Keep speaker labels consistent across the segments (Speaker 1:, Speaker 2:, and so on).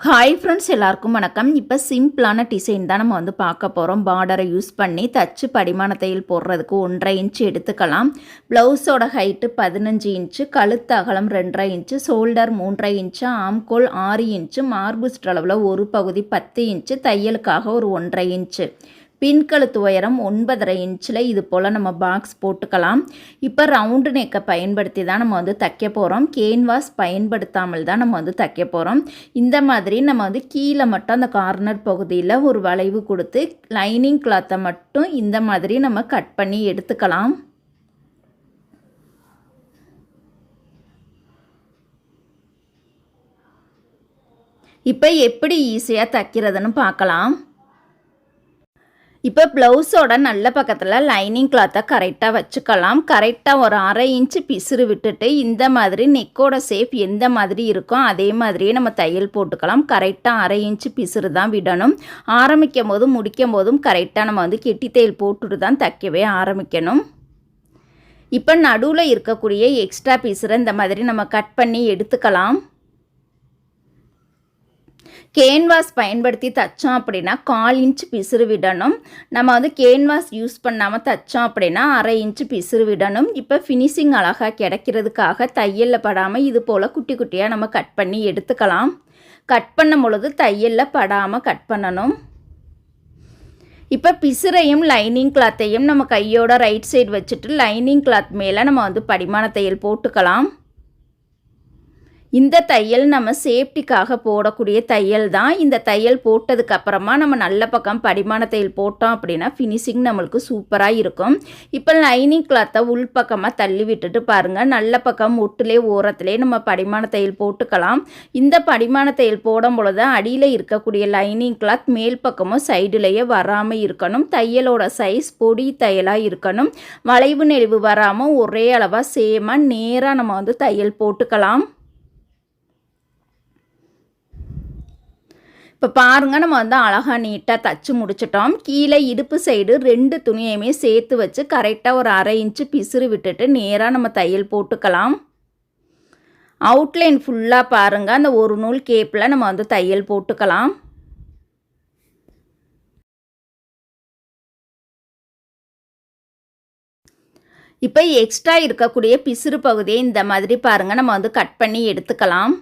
Speaker 1: Hi friends, எல்லாருக்கும் வணக்கம். இப்போ சிம்பிளான டிசைன் தான் நம்ம பார்க்க போகிறோம். பார்டரை யூஸ் பண்ணி தச்சு படிமான தையல் போடுறதுக்கு 1.5 இன்ச்சு எடுத்துக்கலாம். ப்ளவுஸோட ஹைட்டு 15 இன்ச்சு, கழுத்து அகலம் 2.5 இன்ச்சு, ஷோல்டர் 3.5 இன்ச்சு, ஆம்கோல் 6 இன்ச்சு, மார்பு சுற்றளவில் ஒரு பகுதி 10 இன்ச்சு, தையலுக்காக ஒரு 1.5 இன்ச்சு, பின்கழுத்து உயரம் 9.5 இன்ச்சில் இது போல் நம்ம பாக்ஸ் போட்டுக்கலாம். இப்போ ரவுண்டு நெக்கை பயன்படுத்தி தான் நம்ம தைக்க போகிறோம். கேன்வாஸ் பயன்படுத்தாமல் தான் நம்ம தைக்க போகிறோம். இந்த மாதிரி நம்ம கீழே மட்டும் அந்த கார்னர் பகுதியில் ஒரு வளைவு கொடுத்து லைனிங் கிளாத்தை மட்டும் இந்த மாதிரி நம்ம கட் பண்ணி எடுத்துக்கலாம். இப்போ எப்படி ஈஸியாக தைக்கிறதுன்னு பார்க்கலாம். இப்போ ப்ளவுஸோட நல்ல பக்கத்தில் லைனிங் கிளாத்தை கரெக்டாக வச்சுக்கலாம். கரெக்டாக ஒரு 1/2 இன்ச்சு பிசுறு விட்டுட்டு இந்த மாதிரி நெக்கோட ஷேப் எந்த மாதிரி இருக்கோ அதே மாதிரியே நம்ம தையல் போட்டுக்கலாம். கரெக்டாக 1/2 இன்ச்சு பிசுறு தான் விடணும். ஆரம்பிக்கும் போதும் முடிக்கும் போதும் கரெக்டாக நம்ம கெட்டி தையல் போட்டுட்டு தான் தைக்கவே ஆரம்பிக்கணும். இப்போ நடுவில் இருக்கக்கூடிய எக்ஸ்ட்ரா பிசுரை இந்த மாதிரி நம்ம கட் பண்ணி எடுத்துக்கலாம். கேன்வாஸ் பயன்படுத்தி தைச்சோம் அப்படின்னா 1/4 இன்ச்சு பிசுறு விடணும். நம்ம கேன்வாஸ் யூஸ் பண்ணாமல் தைச்சோம் அப்படின்னா 1/2 இன்ச்சு பிசுறு விடணும். இப்போ ஃபினிஷிங் அழகாக கிடைக்கிறதுக்காக தையலில் படாமல் இது போல் குட்டி குட்டியாக நம்ம கட் பண்ணி எடுத்துக்கலாம். கட் பண்ணும் பொழுது தையலில் படாமல் கட் பண்ணணும். இப்போ பிசுரையும் லைனிங் கிளாத்தையும் நம்ம கையோட ரைட் சைடு வச்சுட்டு லைனிங் கிளாத் மேலே நம்ம படிமான தையல் போட்டுக்கலாம். இந்த தையல் நம்ம சேஃப்டிக்காக போடக்கூடிய தையல் தான். இந்த தையல் போட்டதுக்கு அப்புறமா நம்ம நல்ல பக்கம் படிமான தையல் போட்டோம் அப்படின்னா ஃபினிஷிங் நம்மளுக்கு சூப்பராக இருக்கும். இப்போ லைனிங் கிளாத்தை உள் பக்கமாக தள்ளி விட்டுட்டு பாருங்கள், நல்ல பக்கம் ஒட்டுலே ஓரத்துலேயே நம்ம படிமான தையல் போட்டுக்கலாம். இந்த படிமான தையல் போடும் பொழுது அடியில் இருக்கக்கூடிய லைனிங் கிளாத் மேல் பக்கமும் சைடுலேயே வராமல் இருக்கணும். தையலோட சைஸ் பொடி தையலாக இருக்கணும். வளைவு நெளிவு வராமல் ஒரே அளவாக சேமாக நேராக நம்ம தையல் போட்டுக்கலாம். இப்போ பாருங்கள், நம்ம அழகாக நீட்டாக தச்சு முடிச்சிட்டோம். கீழே இடுப்பு சைடு 2 துணியையுமே சேர்த்து வச்சு கரெக்டாக ஒரு 1/2 இன்ச்சு பிசுறு விட்டுட்டு நேராக நம்ம தையல் போட்டுக்கலாம். அவுட்லைன் ஃபுல்லாக பாருங்கள், அந்த ஒரு நூல் கேப்பில் நம்ம தையல் போட்டுக்கலாம். இப்போ எக்ஸ்ட்ரா இருக்கக்கூடிய பிசுறு பகுதியை இந்த மாதிரி பாருங்கள் நம்ம கட் பண்ணி எடுத்துக்கலாம்.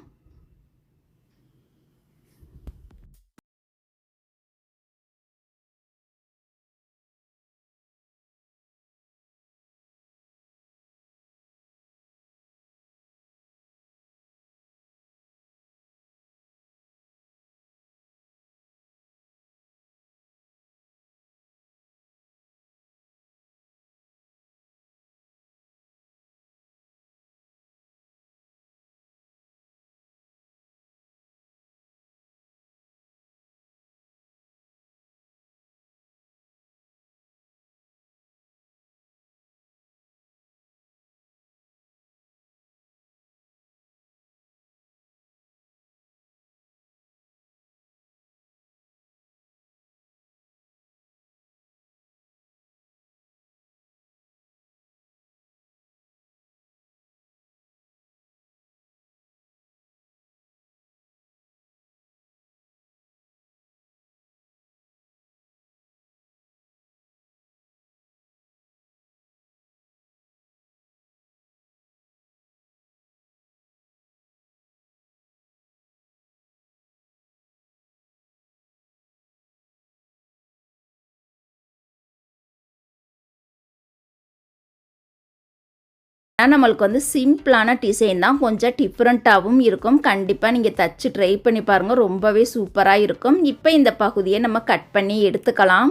Speaker 1: நம்மளுக்கு சிம்பிளான டிசைன் தான், கொஞ்சம் டிஃப்ரெண்ட்டாகவும் இருக்கும். கண்டிப்பாக நீங்கள் தச்சு ட்ரை பண்ணி பாருங்கள், ரொம்பவே சூப்பராக இருக்கும். இப்போ இந்த பகுதியை நம்ம கட் பண்ணி எடுத்துக்கலாம்.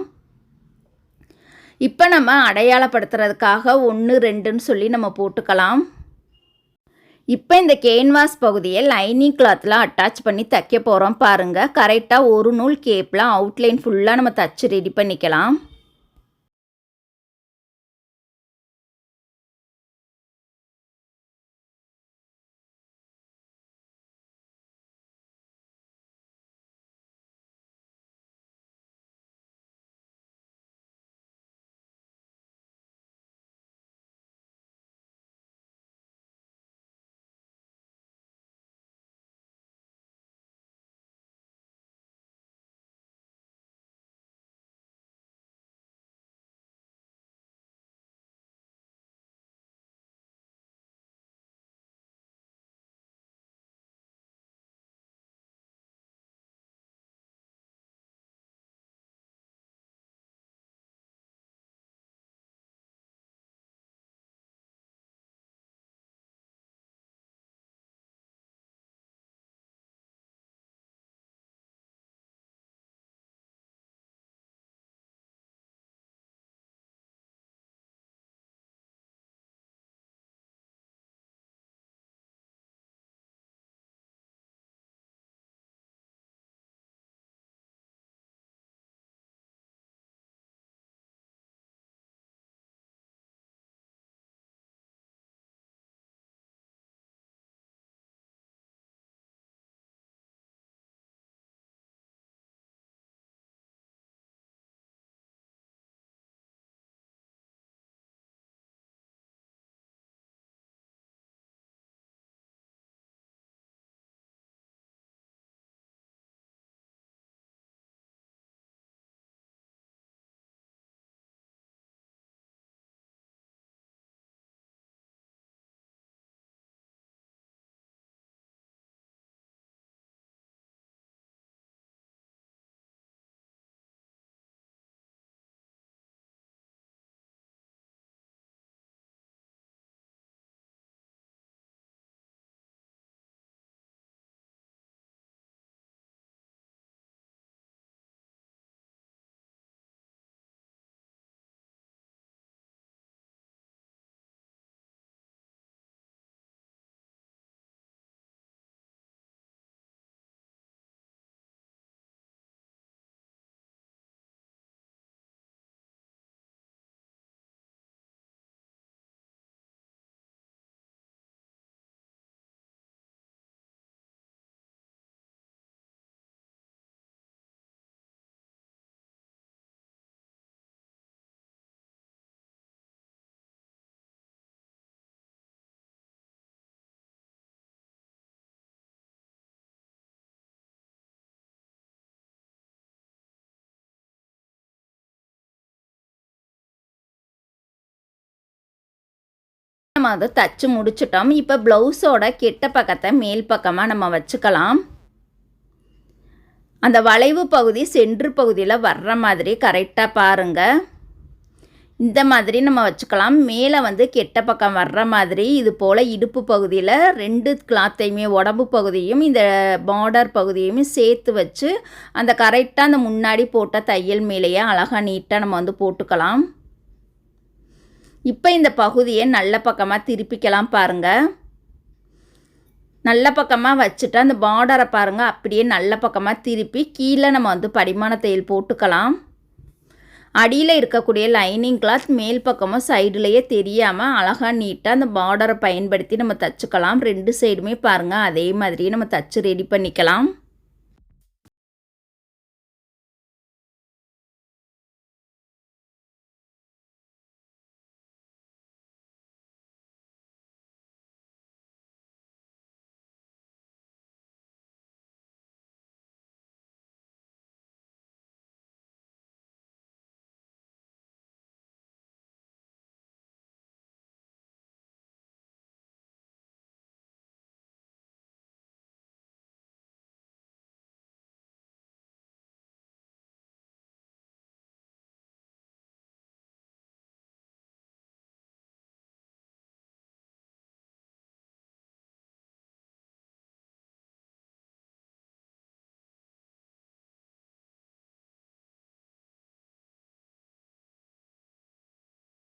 Speaker 1: இப்போ நம்ம அடையாளப்படுத்துறதுக்காக 1 2ன்னு சொல்லி நம்ம போட்டுக்கலாம். இப்போ இந்த கேன்வாஸ் பகுதியை லைனிங் கிளாத்தில் அட்டாச் பண்ணி தைக்க போகிறோம். பாருங்கள், கரெக்டாக ஒரு நூல் கேப்பில் அவுட்லைன் ஃபுல்லாக நம்ம தச்சு ரெடி பண்ணிக்கலாம். நம்ம அதை தச்சு முடிச்சிட்டோம். இப்போ ப்ளவுஸோட கெட்ட பக்கத்தை மேல் பக்கமாக நம்ம வச்சுக்கலாம். அந்த வளைவு பகுதி சென்ட்ரு பகுதியில் வர்ற மாதிரி கரெக்டாக பாருங்கள். இந்த மாதிரி நம்ம வச்சுக்கலாம். மேலே வந்து கெட்ட பக்கம் வர்ற மாதிரி இது போல் இடுப்பு பகுதியில் 2 கிளாத்தையுமே உடம்பு பகுதியும் இந்த பார்டர் பகுதியுமே சேர்த்து வச்சு அந்த கரெக்டாக அந்த முன்னாடி போட்ட தையல் மேலேயே அழகாக நீட்டாக நம்ம வந்து போட்டுக்கலாம். இப்போ இந்த பகுதியை நல்ல பக்கமாக திருப்பிக்கலாம் பாருங்கள். நல்ல பக்கமாக வச்சுட்டு அந்த பார்டரை பாருங்கள் அப்படியே நல்ல பக்கமாக திருப்பி கீழே நம்ம வந்து படிமான தையல் போட்டுக்கலாம். அடியில் இருக்கக்கூடிய லைனிங் கிளாத் மேல் பக்கமும் சைடுலேயே தெரியாமல் அழகாக நீட்டாக அந்த பார்டரை பயன்படுத்தி நம்ம தச்சுக்கலாம். 2 சைடுமே பாருங்கள் அதே மாதிரியே நம்ம தச்சு ரெடி பண்ணிக்கலாம்.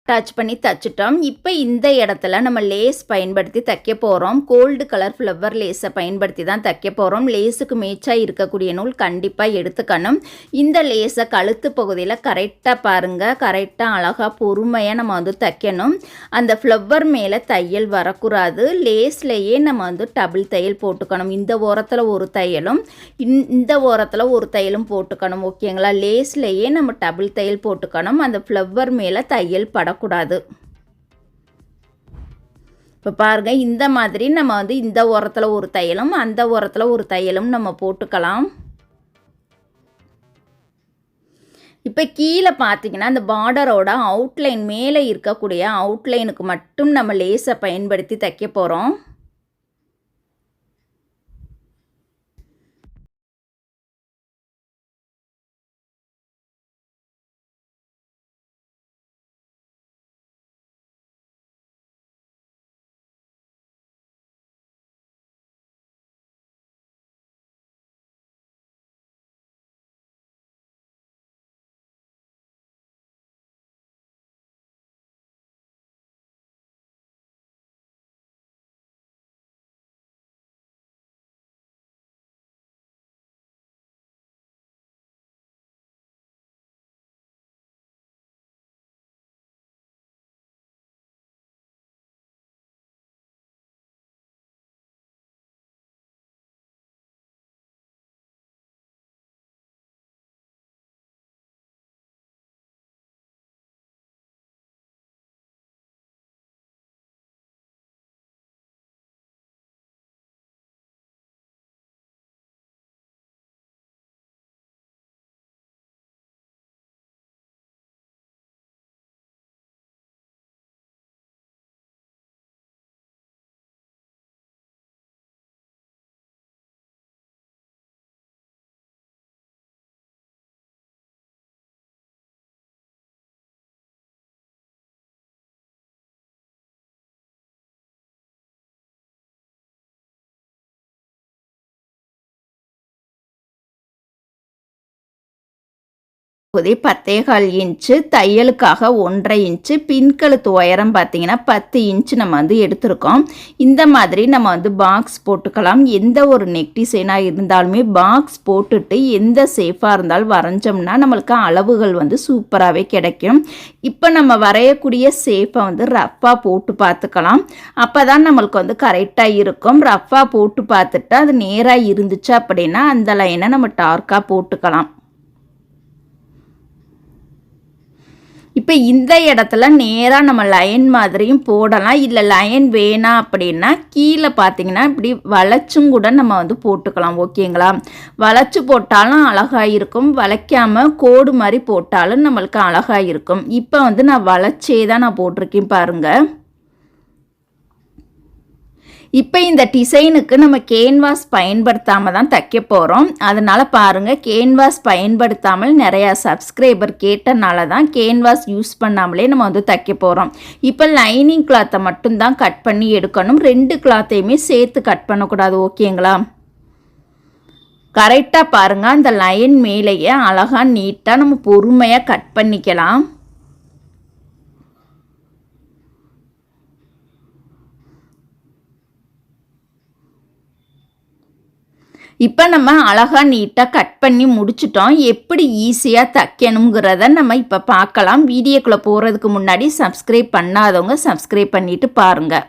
Speaker 1: அட்டாச் பண்ணி தச்சுட்டோம். இப்போ இந்த இடத்துல நம்ம லேஸ் பயன்படுத்தி தைக்க போகிறோம். கோல்டு கலர் ஃப்ளவர் லேஸை பயன்படுத்தி தான் தைக்க போகிறோம். லேஸுக்கு மேட்சாக இருக்கக்கூடிய நூல் கண்டிப்பாக எடுத்துக்கணும். இந்த லேஸை கழுத்து பகுதியில் கரெக்டாக பாருங்கள், கரெக்டாக அழகாக பொறுமையாக நம்ம வந்து தைக்கணும். அந்த ஃப்ளவர் மேலே தையல் வரக்கூடாது. லேஸ்லேயே நம்ம வந்து டபுள் தையல் போட்டுக்கணும். இந்த ஓரத்தில் ஒரு தையலும் இந்த ஓரத்தில் ஒரு தையலும் போட்டுக்கணும். ஓகேங்களா? லேஸ்லேயே நம்ம டபுள் தையல் போட்டுக்கணும். அந்த ஃப்ளவர் மேலே தையல் கூடாது. இப்போ பாருங்கள், இந்த மாதிரி நம்ம வந்து இந்த ஓரத்தில் ஒரு தையலும் அந்த ஓரத்தில் ஒரு தையலும் நம்ம போட்டுக்கலாம். இப்போ கீழே பார்த்தீங்கன்னா அந்த பார்டரோட அவுட்லைன் மேலே இருக்கக்கூடிய அவுட்லைனுக்கு மட்டும் நம்ம லேஸை பயன்படுத்தி தைக்க போகிறோம். இப்போதே 10.25 இன்ச்சு, தையலுக்காக 1.5 இன்ச்சு, பின்கழுத்து உயரம் பார்த்தீங்கன்னா 10 இன்ச்சு நம்ம வந்து எடுத்திருக்கோம். இந்த மாதிரி நம்ம வந்து பாக்ஸ் போட்டுக்கலாம். எந்த ஒரு நெக் டிசைனாக இருந்தாலுமே பாக்ஸ் போட்டுட்டு எந்த ஷேப்பாக இருந்தாலும் வரைஞ்சோம்னா நம்மளுக்கு அளவுகள் வந்து சூப்பராகவே கிடைக்கும். இப்போ நம்ம வரையக்கூடிய ஷேப்பை வந்து ரஃப்பாக போட்டு பார்த்துக்கலாம். அப்போ தான் நம்மளுக்கு வந்து கரெக்டாக இருக்கும். ரஃப்பாக போட்டு பார்த்துட்டு அது நேராக இருந்துச்சு அப்படின்னா அந்த லைனை நம்ம டார்க்காக போட்டுக்கலாம். இப்போ இந்த இடத்துல நேராக நம்ம லைன் மாதிரியும் போடலாம். இல்லை லைன் வேணாம் அப்படின்னா கீழே பார்த்தீங்கன்னா இப்படி வளைச்சும் கூட நம்ம வந்து போட்டுக்கலாம். ஓகேங்களா? வளைச்சு போட்டாலும் அழகாக இருக்கும், வளைக்காமல் கோடு மாதிரி போட்டாலும் நம்மளுக்கு அழகாக இருக்கும். இப்போ வந்து நான் வளைச்சே தான் நான் போட்டிருக்கேன் பாருங்கள். இப்போ இந்த டிசைனுக்கு நம்ம கேன்வாஸ் பயன்படுத்தாமல் தான் தைக்க போகிறோம். அதனால் பாருங்கள், கேன்வாஸ் பயன்படுத்தாமல் நிறையா சப்ஸ்கிரைபர் கேட்டனால தான் கேன்வாஸ் யூஸ் பண்ணாமலே நம்ம வந்து தைக்க போகிறோம். இப்போ லைனிங் கிளாத்தை மட்டும்தான் கட் பண்ணி எடுக்கணும். 2 கிளாத்தையுமே சேர்த்து கட் பண்ணக்கூடாது. ஓகேங்களா? கரெக்டாக பாருங்கள், அந்த லைன் மேலேயே அழகாக நீட்டாக நம்ம பொறுமையாக கட் பண்ணிக்கலாம். இப்போ நம்ம அழகாக நீட்டாக கட் பண்ணி முடிச்சிட்டோம். எப்படி ஈஸியாக தைக்கணுங்கிறத நம்ம இப்போ பார்க்கலாம். வீடியோக்குள்ளே போகிறதுக்கு முன்னாடி சப்ஸ்கிரைப் பண்ணாதவங்க சப்ஸ்கிரைப் பண்ணிவிட்டு பாருங்கள்.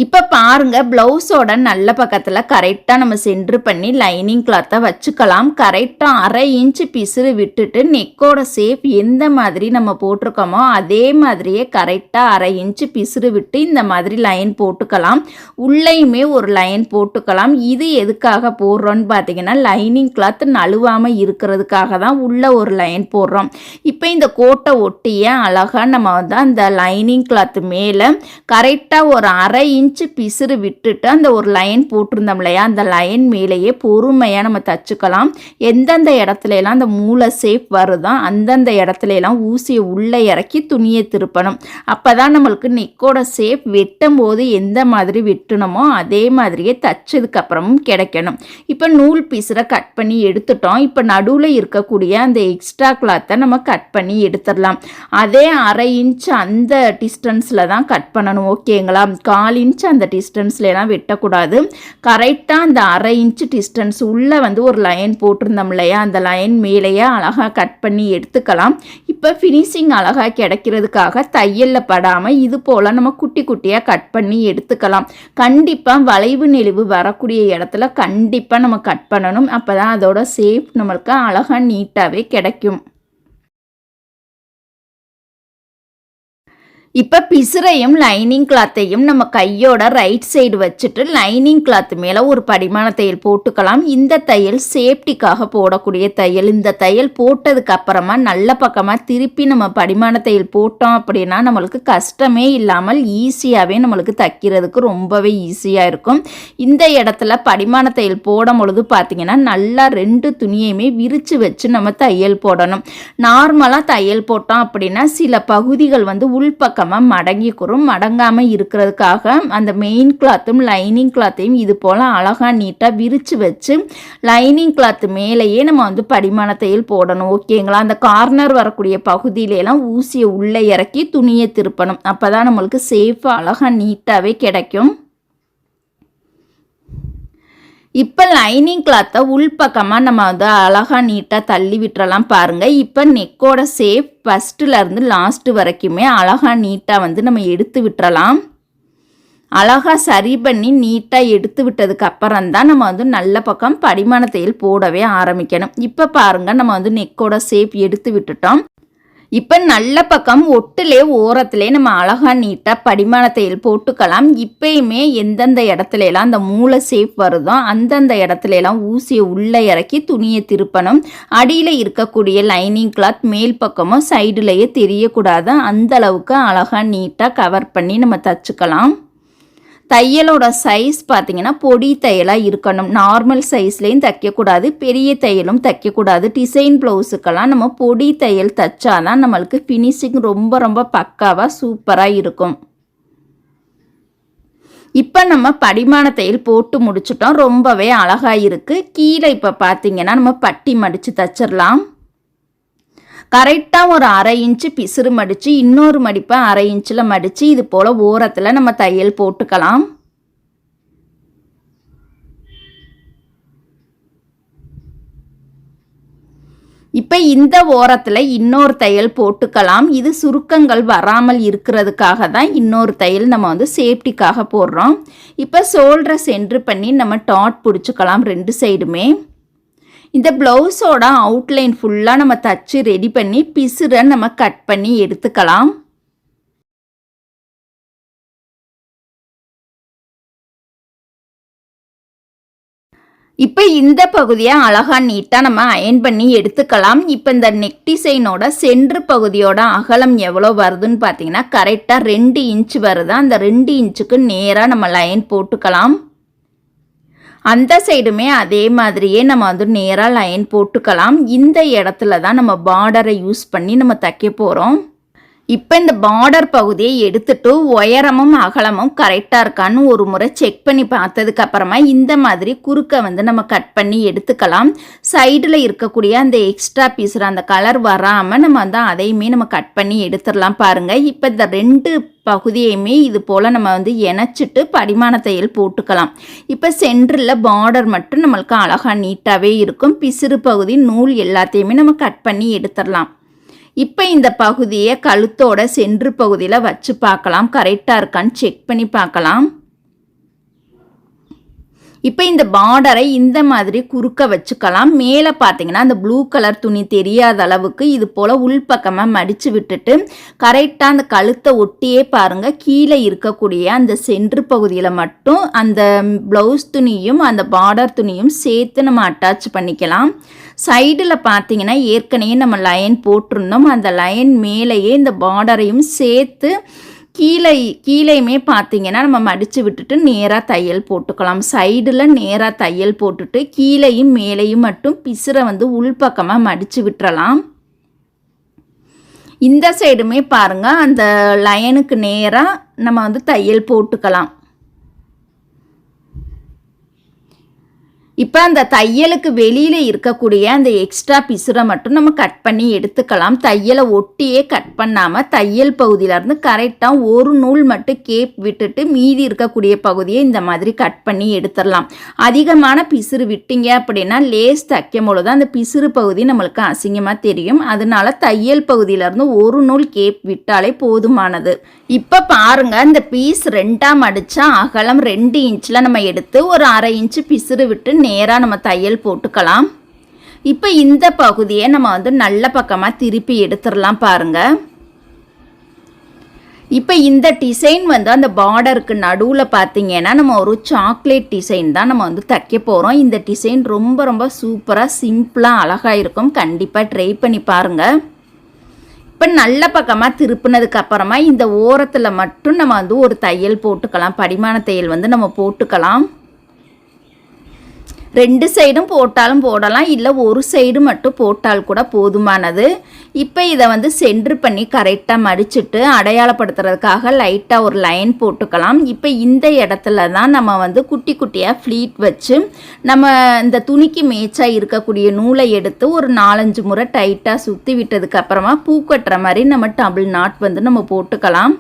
Speaker 1: இப்போ பாருங்கள், ப்ளவுஸோட நல்ல பக்கத்தில் கரெக்டாக நம்ம சென்ட்ரு பண்ணி லைனிங் கிளாத்தை வச்சுக்கலாம். கரெக்டாக 1/2 இன்ச்சு பிசுறு விட்டுட்டு நெக்கோட ஷேப் எந்த மாதிரி நம்ம போட்டிருக்கோமோ அதே மாதிரியே கரெக்டாக 1/2 இன்ச்சு பிசுறு விட்டு இந்த மாதிரி லைன் போட்டுக்கலாம். உள்ளேயுமே ஒரு லைன் போட்டுக்கலாம். இது எதுக்காக போடுறோன்னு பார்த்தீங்கன்னா, லைனிங் கிளாத் நழுவாமல் இருக்கிறதுக்காக தான் உள்ளே ஒரு லைன் போடுறோம். இப்போ இந்த கோட்டை ஒட்டிய அழகாக நம்ம வந்து அந்த லைனிங் கிளாத் மேலே கரெக்டாக ஒரு 1/2 இன்ச்சு பிசுறு விட்டுட்டு அந்த ஒரு லைன் போட்டிருந்தோம் இல்லையா, அந்த லைன் மேலேயே பொறுமையாக நம்ம தச்சுக்கலாம். எந்தெந்த இடத்துலலாம் அந்த மூளை ஷேப் வருதோ அந்தந்த இடத்துலலாம் ஊசியை உள்ளே இறக்கி துணியை திருப்பணும். அப்போ தான் நம்மளுக்கு நெக்கோட ஷேப் வெட்டும் போது எந்த மாதிரி வெட்டணுமோ அதே மாதிரியே தச்சதுக்கப்புறமும் கிடைக்கணும். இப்போ நூல் பீஸரை கட் பண்ணி எடுத்துட்டோம். இப்போ நடுவில் இருக்கக்கூடிய அந்த எக்ஸ்ட்ரா கிளாத்தை நம்ம கட் பண்ணி எடுத்துடலாம். அதே 1/2 இன்ச்சு அந்த டிஸ்டன்ஸில் தான் கட் பண்ணணும். ஓகேங்களா? 1/4 இன்ச்சு அந்த டிஸ்டன்ஸ்லாம் வெட்டக்கூடாது. கரெக்டாக அந்த 1/2 இன்ச்சு டிஸ்டன்ஸ் உள்ளே வந்து ஒரு லைன் போட்டிருந்தோம் இல்லையா, அந்த லைன் மேலேயே அழகாக கட் பண்ணி எடுத்துக்கலாம். இப்போ ஃபினிஷிங் அழகாக கிடைக்கிறதுக்காக தையலில் படாமல் இது போல் நம்ம குட்டி குட்டியாக கட் பண்ணி எடுத்துக்கலாம். கண்டிப்பாக வளைவு நெளிவு வரக்கூடிய இடத்துல கண்டிப்பாக நம்ம கட் பண்ணணும். அப்போ தான் அதோட ஷேப் நம்மளுக்கு அழகாக நீட்டாகவே கிடைக்கும். இப்போ பிசுரையும் லைனிங் கிளாத்தையும் நம்ம கையோட ரைட் சைடு வச்சுட்டு லைனிங் கிளாத் மேலே ஒரு படிமான தையல் போட்டுக்கலாம். இந்த தையல் சேஃப்டிக்காக போடக்கூடிய தையல். இந்த தையல் போட்டதுக்கு அப்புறமா நல்ல பக்கமாக திருப்பி நம்ம படிமான தையல் போட்டோம் அப்படின்னா நம்மளுக்கு கஷ்டமே இல்லாமல் ஈஸியாகவே நம்மளுக்கு தைக்கிறதுக்கு ரொம்பவே ஈஸியாக இருக்கும். இந்த இடத்துல படிமான தையல் போடும் பொழுது பார்த்திங்கன்னா நல்லா 2 துணியையுமே விரித்து வச்சு நம்ம தையல் போடணும். நார்மலாக தையல் போட்டோம் அப்படின்னா சில பகுதிகள் வந்து உள்பக்கம் மடங்கிக்குறும். மடங்காமல் இருக்கிறதுக்காக அந்த மெயின் கிளாத்தும் லைனிங் கிளாத்தையும் இது போல் அழகாக நீட்டாக விரித்து வச்சு லைனிங் கிளாத் மேலேயே நம்ம வந்து படிமான தையல் போடணும். ஓகேங்களா? அந்த கார்னர் வரக்கூடிய பகுதியிலலாம் ஊசியை உள்ளே இறக்கி துணியை திருப்பணும். அப்போ தான் நம்மளுக்கு சேஃபாக அழகாக நீட்டாகவே கிடைக்கும். இப்போ லைனிங் கிளாத்தை உள்பக்கமாக நம்ம வந்து அழகாக நீட்டாக தள்ளி விட்டுறலாம். பாருங்கள், இப்போ நெக்கோட ஷேப் ஃபஸ்ட்டுலேருந்து லாஸ்ட்டு வரைக்குமே அழகாக நீட்டாக வந்து நம்ம எடுத்து விட்டுறலாம். அழகாக சரி பண்ணி நீட்டாக எடுத்து விட்டதுக்கு அப்புறம் தான் நம்ம வந்து நல்ல பக்கம் படிமான தையல் போடவே ஆரம்பிக்கணும். இப்போ பாருங்கள், நம்ம வந்து நெக்கோட ஷேப் எடுத்து விட்டுட்டோம். இப்போ நல்ல பக்கம் ஒட்டுலே ஓரத்துலே நம்ம அழகாக நீட்டாக படிமான தையல் போட்டுக்கலாம். இப்போயுமே எந்தெந்த இடத்துலலாம் அந்த மூளை ஷேப் வருதோ அந்தந்த இடத்துலலாம் ஊசியை உள்ளே இறக்கி துணியை திருப்பணும். அடியில் இருக்கக்கூடிய லைனிங் கிளாத் மேல் பக்கமோ சைடுலேயே தெரியக்கூடாது. அந்தளவுக்கு அழகாக நீட்டாக கவர் பண்ணி நம்ம தச்சுக்கலாம். தையலோட சைஸ் பார்த்திங்கன்னா பொடி தையலாக இருக்கணும். நார்மல் சைஸ்லேயும் தைக்கக்கூடாது, பெரிய தையலும் தைக்கக்கூடாது. டிசைன் ப்ளவுஸுக்கெல்லாம் நம்ம பொடி தையல் தைச்சாதான் நம்மளுக்கு ஃபினிஷிங் ரொம்ப ரொம்ப பக்காவாக சூப்பராக இருக்கும். இப்போ நம்ம படிமான தையல் போட்டு முடிச்சிட்டோம். ரொம்பவே அழகாக இருக்குது. கீழே இப்போ பார்த்திங்கன்னா நம்ம பட்டி மடித்து தைச்சிடலாம். கரெக்டாக ஒரு 1/2 இன்ச்சு பிசுறு மடித்து இன்னொரு மடிப்பை 1/2 இன்ச்சில் மடித்து இது போல் ஓரத்தில் நம்ம தையல் போட்டுக்கலாம். இப்போ இந்த ஓரத்தில் இன்னொரு தையல் போட்டுக்கலாம். இது சுருக்கங்கள் வராமல் இருக்கிறதுக்காக தான் இன்னொரு தையல் நம்ம வந்து சேஃப்டிக்காக போடுறோம். இப்போ ஷோல்டரை சென்ட்ரு பண்ணி நம்ம டாட் பிடிச்சிக்கலாம் 2 சைடுமே. இந்த ப்ளவுஸோட அவுட்லைன் ஃபுல்லாக நம்ம தச்சு ரெடி பண்ணி பிசுரை நம்ம கட் பண்ணி எடுத்துக்கலாம். இப்போ இந்த பகுதியை அழகாக நீட்டாக நம்ம அயன் பண்ணி எடுத்துக்கலாம். இப்போ இந்த நெக் டிசைனோட சென்ட்ரு பகுதியோட அகலம் எவ்வளோ வருதுன்னு பார்த்தீங்கன்னா கரெக்டாக 2 இன்ச் வருது. அந்த 2 இன்ச்சுக்கு நேராக நம்ம லைன் போட்டுக்கலாம். அந்த சைடுமே அதே மாதிரியே நம்ம வந்து நேராக லைன் போட்டுக்கலாம். இந்த இடத்துல தான் நம்ம பார்டரை யூஸ் பண்ணி நம்ம தைக்க போகிறோம். இப்போ இந்த பார்டர் பகுதியை எடுத்துட்டு உயரமும் அகலமும் கரெக்டாக இருக்கான்னு ஒரு முறை செக் பண்ணி பார்த்ததுக்கு அப்புறமா இந்த மாதிரி குறுக்க வந்து நம்ம கட் பண்ணி எடுத்துக்கலாம். சைடில் இருக்கக்கூடிய அந்த எக்ஸ்ட்ரா பீஸில் அந்த கலர் வராமல் நம்ம வந்து அதையுமே நம்ம கட் பண்ணி எடுத்துடலாம். பாருங்கள், இப்போ இந்த 2 பகுதியுமே இது போல் நம்ம வந்து இணைச்சிட்டு படிமான தையல் போட்டுக்கலாம். இப்போ சென்டரில் பார்டர் மட்டும் நம்மளுக்கு அழகாக நீட்டாகவே இருக்கும். பிசிறு பகுதி நூல் எல்லாத்தையுமே நம்ம கட் பண்ணி எடுத்துடலாம். இப்போ இந்த பகுதியை கழுத்தோட சென்ட்ரு பகுதியில் வச்சு பார்க்கலாம், கரெக்டாக இருக்கான்னு செக் பண்ணி பார்க்கலாம். இப்போ இந்த பார்டரை இந்த மாதிரி குறுக்க வச்சுக்கலாம். மேலே பார்த்தீங்கன்னா அந்த ப்ளூ கலர் துணி தெரியாத அளவுக்கு இது போல் உள்பக்கமாக மடித்து விட்டுட்டு கரெக்டாக அந்த கழுத்தை ஒட்டியே பாருங்கள், கீழே இருக்கக்கூடிய அந்த சென்ட்ரு பகுதியில் மட்டும் அந்த ப்ளவுஸ் துணியும் அந்த பார்டர் துணியும் சேர்த்து நம்ம அட்டாச் பண்ணிக்கலாம். சைடில் பார்த்தீங்கன்னா ஏற்கனவே நம்ம லைன் போட்டிருந்தோம். அந்த லைன் மேலேயே இந்த பார்டரையும் சேர்த்து கீழேயுமே பார்த்தீங்கன்னா நம்ம மடித்து விட்டுட்டு நேராக தையல் போட்டுக்கலாம். சைடில் நேராக தையல் போட்டுட்டு கீழேயும் மேலேயும் மட்டும் பிசுரை வந்து உள்பக்கமாக மடித்து விட்டுறலாம். இந்த சைடுமே பாருங்கள், அந்த லைனுக்கு நேராக நம்ம வந்து தையல் போட்டுக்கலாம். இப்போ அந்த தையலுக்கு வெளியில் இருக்கக்கூடிய அந்த எக்ஸ்ட்ரா பிசுரை மட்டும் நம்ம கட் பண்ணி எடுத்துக்கலாம். தையலை ஒட்டியே கட் பண்ணாமல் தையல் பகுதியிலேருந்து கரெக்டாக ஒரு நூல் மட்டும் கேப் விட்டுட்டு மீதி இருக்கக்கூடிய பகுதியை இந்த மாதிரி கட் பண்ணி எடுத்துடலாம். அதிகமான பிசுறு விட்டீங்க அப்படின்னா லேஸ் தைக்கும் பொழுது அந்த பிசுறு பகுதி நம்மளுக்கு அசிங்கமாக தெரியும். அதனால தையல் பகுதியிலேருந்து ஒரு நூல் கேப் விட்டாலே போதுமானது. இப்போ பாருங்கள், இந்த பீஸ் 2ஆக மடித்தா அகலம் 2 இன்ச்சில் நம்ம எடுத்து ஒரு 1/2 இன்ச்சு பிசுறு விட்டு நேராக நம்ம தையல் போட்டுக்கலாம். இப்போ இந்த பகுதியை நம்ம வந்து நல்ல பக்கமாக திருப்பி எடுத்துடலாம். பாருங்கள், இப்போ இந்த டிசைன் வந்து அந்த பார்டருக்கு நடுவில் பார்த்தீங்கன்னா நம்ம ஒரு சாக்லேட் டிசைன் தான் நம்ம வந்து தைக்க போகிறோம். இந்த டிசைன் ரொம்ப ரொம்ப சூப்பராக சிம்பிளாக அழகாக இருக்கும். கண்டிப்பாக ட்ரை பண்ணி பாருங்கள். இப்போ நல்ல பக்கமாக திருப்பினதுக்கு அப்புறமா இந்த ஓரத்தில் மட்டும் நம்ம வந்து ஒரு தையல் போட்டுக்கலாம். படிமான தையல் வந்து நம்ம போட்டுக்கலாம். 2 சைடும் போட்டாலும் போடலாம், இல்லை ஒரு சைடு மட்டும் போட்டால் கூட போதுமானது. இப்போ இதை வந்து சென்ட்ரு பண்ணி கரெக்டாக மடிச்சுட்டு அடையாளப்படுத்துறதுக்காக லைட்டாக ஒரு லைன் போட்டுக்கலாம். இப்போ இந்த இடத்துல தான் நம்ம வந்து குட்டி குட்டியாக ஃப்ளீட் வச்சு நம்ம இந்த துணிக்கு மேய்ச்சா இருக்கக்கூடிய நூலை எடுத்து ஒரு 4-5 முறை டைட்டாக சுற்றி விட்டதுக்கப்புறமா பூ கட்டுற மாதிரி நம்ம டபுள் நாட் வந்து நம்ம போட்டுக்கலாம்.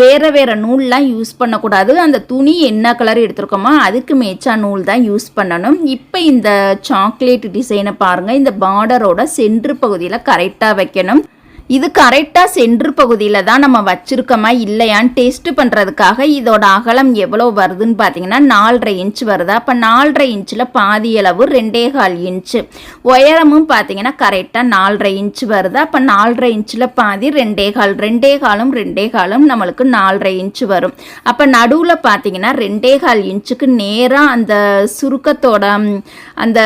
Speaker 1: வேறு நூல்லாம் யூஸ் பண்ணக்கூடாது. அந்த துணி என்ன கலர் எடுத்துருக்கோமோ அதுக்கு மேய்ச்சா நூல் தான் யூஸ் பண்ணணும். இப்போ இந்த சாக்லேட் டிசைனை பாருங்கள், இந்த பார்டரோட சென்ட்ரு பகுதியில் கரெக்டாக வைக்கணும். இது கரெக்டாக சென்ட்ரு பகுதியில் தான் நம்ம வச்சுருக்கோமா இல்லையான்னு டெஸ்ட் பண்ணுறதுக்காக இதோட அகலம் எவ்வளோ வருதுன்னு பார்த்தீங்கன்னா 4.5 இன்ச் வருது. அப்போ 4.5 இன்ச்சில் பாதி அளவு 2.25 இன்ச்சு, உயரமும் பார்த்தீங்கன்னா கரெக்டாக 4.5 இன்ச் வருது. அப்போ 4.5 இன்ச்சில் பாதி 2.25 2.25 நம்மளுக்கு 4.5 இன்ச்சு வரும். அப்போ நடுவில் பார்த்தீங்கன்னா 2.25 இன்ச்சுக்கு நேராக அந்த சுருக்கத்தோட அந்த